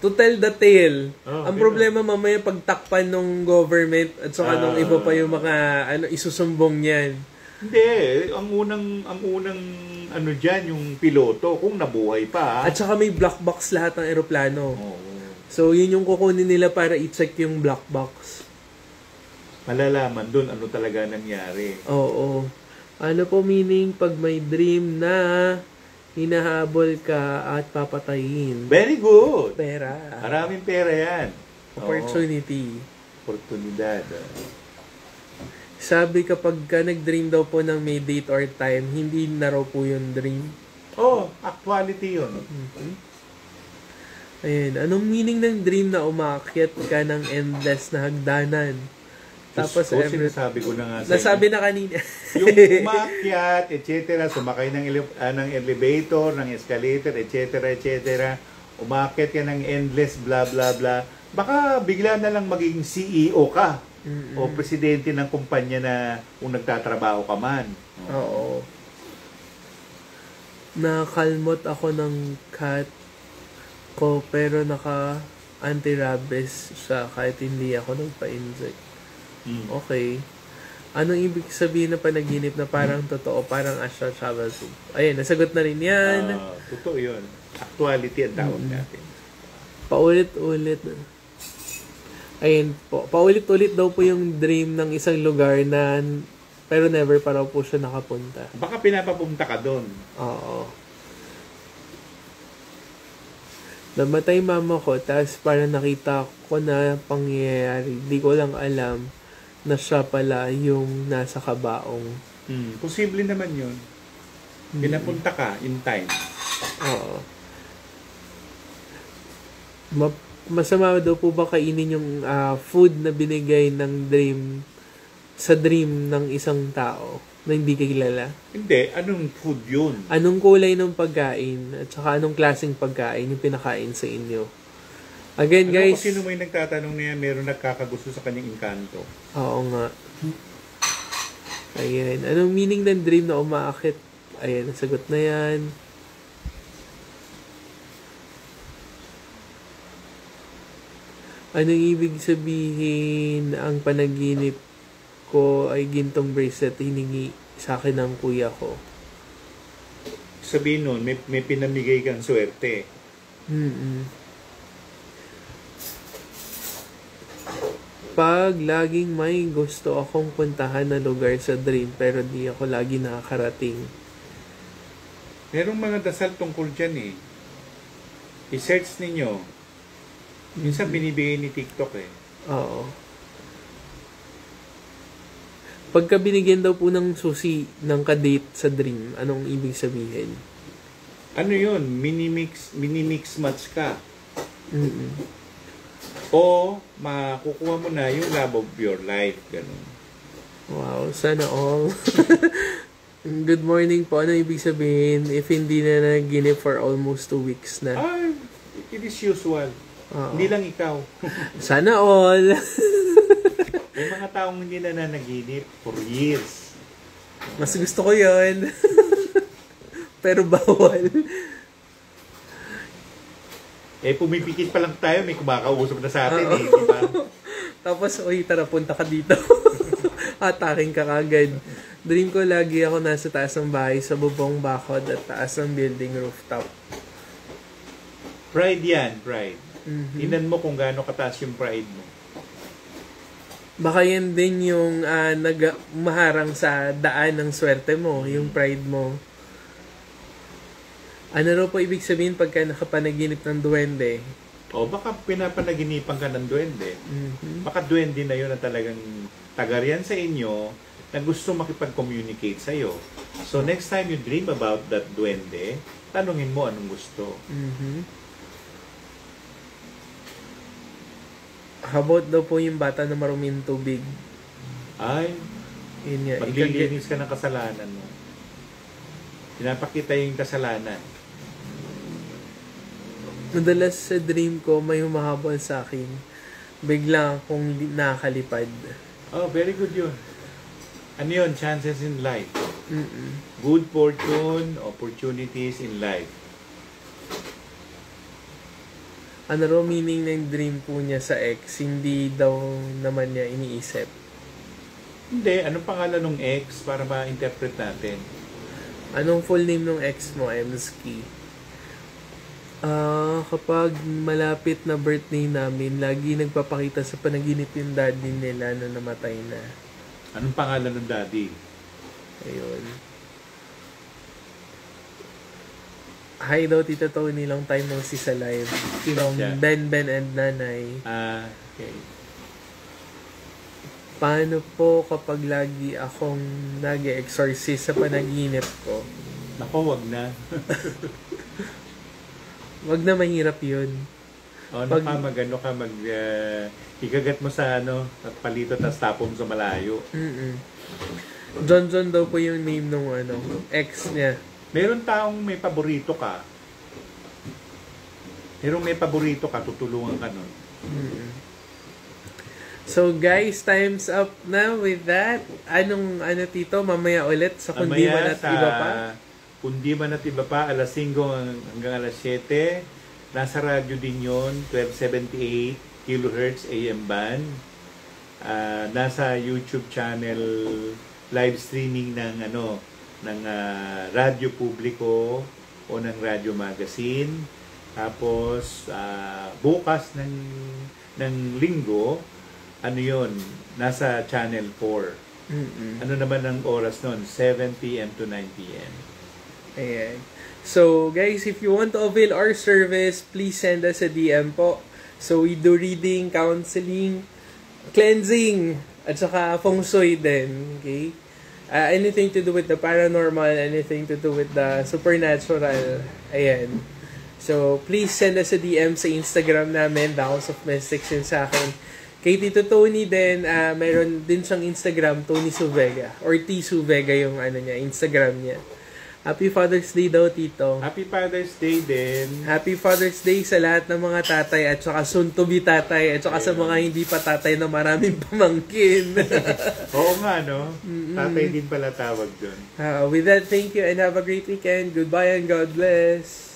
To tell the tale. Ang problema mamaya pagtakpan ng government at saka nung iba pa yung mga isusumbong niyan. Hindi, ang unang diyan yung piloto kung nabuhay pa. At saka may black box lahat ng eroplano. So yun yung kukunin nila para i-check yung black box. Malalaman doon ano talaga nangyari. Ano po meaning pag may dream na hinahabol ka at papatayin? Very good. Pera. Maraming pera yan. Opportunity. Oportunidad. Sabi kapag ka nag-dream daw po ng may date or time, hindi na raw po yung dream. Actuality yun. Ayan. Anong meaning ng dream na umakyat ka ng endless na hagdanan? Tapos sinasabi ko na nga sa nasabi na kanina. yung umakyat, etc. Sumakay ng elevator, ng escalator, etc. Umakyat ka ng endless, blah, blah, blah. Baka bigla na lang maging CEO ka. O presidente ng kumpanya na kung nagtatrabaho ka man. Nakalmot ako ng cat ko pero naka anti-rabies siya kahit hindi ako nagpa-inject. Okay. Anong ibig sabihin na panaginip na parang totoo, parang astral travel too? Ayun, nasagot na rin yan. Totoo yun. Actuality ang tawag natin. Paulit-ulit. Ayun po. Paulit-ulit daw po yung dream ng isang lugar na pero never pa raw po siya nakapunta. Baka pinapapunta ka doon. Oo. Namatay mama ko, tapos parang nakita ko na pangyayari. Di ko lang alam na siya pala yung nasa kabaong. Posible naman yun. Pinapunta ka in time. Oo. Masama daw po ba kainin yung food na binigay ng dream sa dream ng isang tao na hindi kilala? Hindi. Anong food yun? Anong kulay ng pagkain at saka anong klaseng pagkain yung pinakain sa inyo? Again, guys. Kung sino mo yung nagtatanong niya, meron nagkakagusto sa kanyang inkanto. Oo nga. Ayan. Anong meaning ng dream na umaakit? Ayan, nasagot na yan. Anong ibig sabihin ang panaginip ko ay gintong bracelet hiningi sa akin ng kuya ko? Sabihin nun, may pinamigay kang swerte. Pag laging may gusto akong puntahan na lugar sa dream pero di ako lagi nakakarating. Merong mga dasal tungkol dyan eh. I-search ninyo. Minsan binibigay ni TikTok eh. Oo. Pagka binigyan daw po ng susi ng kadate sa dream, anong ibig sabihin? Ano yun? Mini-mix match ka. O makukuha mo na yung love of your life. Ganun. Wow, sana all. Good morning po. Ano ibig sabihin if hindi na naginip for almost 2 weeks na? It is usual. Hindi lang ikaw. Sana all. May mga taong hindi na nanaginip for years. Mas gusto ko yun. Pero bawal. Pumipikit pa lang tayo, may kumakausap na sa atin eh, di ba? Tapos, uy, tara, punta ka dito. Ataking ka kagad. Dream ko lagi ako nasa taas ng bahay sa bubong bakod at taas ng building rooftop. Pride yan, pride. Tingnan mo kung gaano kataas yung pride mo. Baka yan din yung maharang sa daan ng swerte mo, yung pride mo. Ano raw po ibig sabihin pagka nakapanaginip ng duwende? Baka pinapanaginipan ka ng duwende. Baka duwende na yun na talagang taga-riyan sa inyo na gusto makipag-communicate sa'yo. So, next time you dream about that duwende, tanungin mo anong gusto. How about daw po yung bata na maruming tubig? Ay, yun nga. maglilinis ka ng kasalanan mo. Pinapakita yung kasalanan. Madalas sa dream ko, may humahabol sa akin. Bigla akong nakakalipad. Very good yun. Ano yun? Chances in life. Good fortune, opportunities in life. Ano raw meaning ng dream po niya sa ex? Hindi daw naman niya iniisip. Hindi. Anong pangalan ng ex para ma-interpret natin? Anong full name ng ex mo, Emski? Kapag malapit na birthday namin, lagi nagpapakita sa panaginip yung daddy nila na namatay na. Anong pangalan ng daddy? Ayun. Hi daw, Tita Tony, long time no see sa live. From Ben and Nanay. Okay. Paano po kapag lagi akong nag-exorcist sa panaginip ko? Nako, wag na. Wag na, mahirap yun. Ikagat mo sa at palito tas tapon sa malayo. John daw po yung name nung ex niya. Meron taong may paborito ka. Tutulungan ka nun. So guys, time's up na with that. Tito, mamaya ulit sa Kundi Man at Iba Pa? Kundi Man at Iba Pa, alas 5 hanggang alas 7. Nasa radyo din yun, 1278 kHz AM band. nasa YouTube channel live streaming ng Radyo Publiko o ng Radyo Magazine. Tapos bukas ng linggo, nasa Channel 4. Ano naman ang oras nun? 7 p.m. to 9 p.m. Ayan. So, guys, if you want to avail our service, please send us a DM po. So, we do reading, counseling, cleansing, at saka feng shui din. Okay? Anything to do with the paranormal, anything to do with the supernatural. Ayan. So, please send us a DM sa Instagram namin, The House of Mystics, yun sa akin. Kay Tito Tony din, meron din siyang Instagram, Tony Suvega. Or T Suvega yung Instagram niya. Happy Father's Day daw, Tito. Happy Father's Day din. Happy Father's Day sa lahat ng mga tatay at saka soon to be tatay at saka sa mga hindi pa tatay na maraming pamangkin. Oo nga, no? Tatay din pala tawag dun. With that, thank you and have a great weekend. Goodbye and God bless.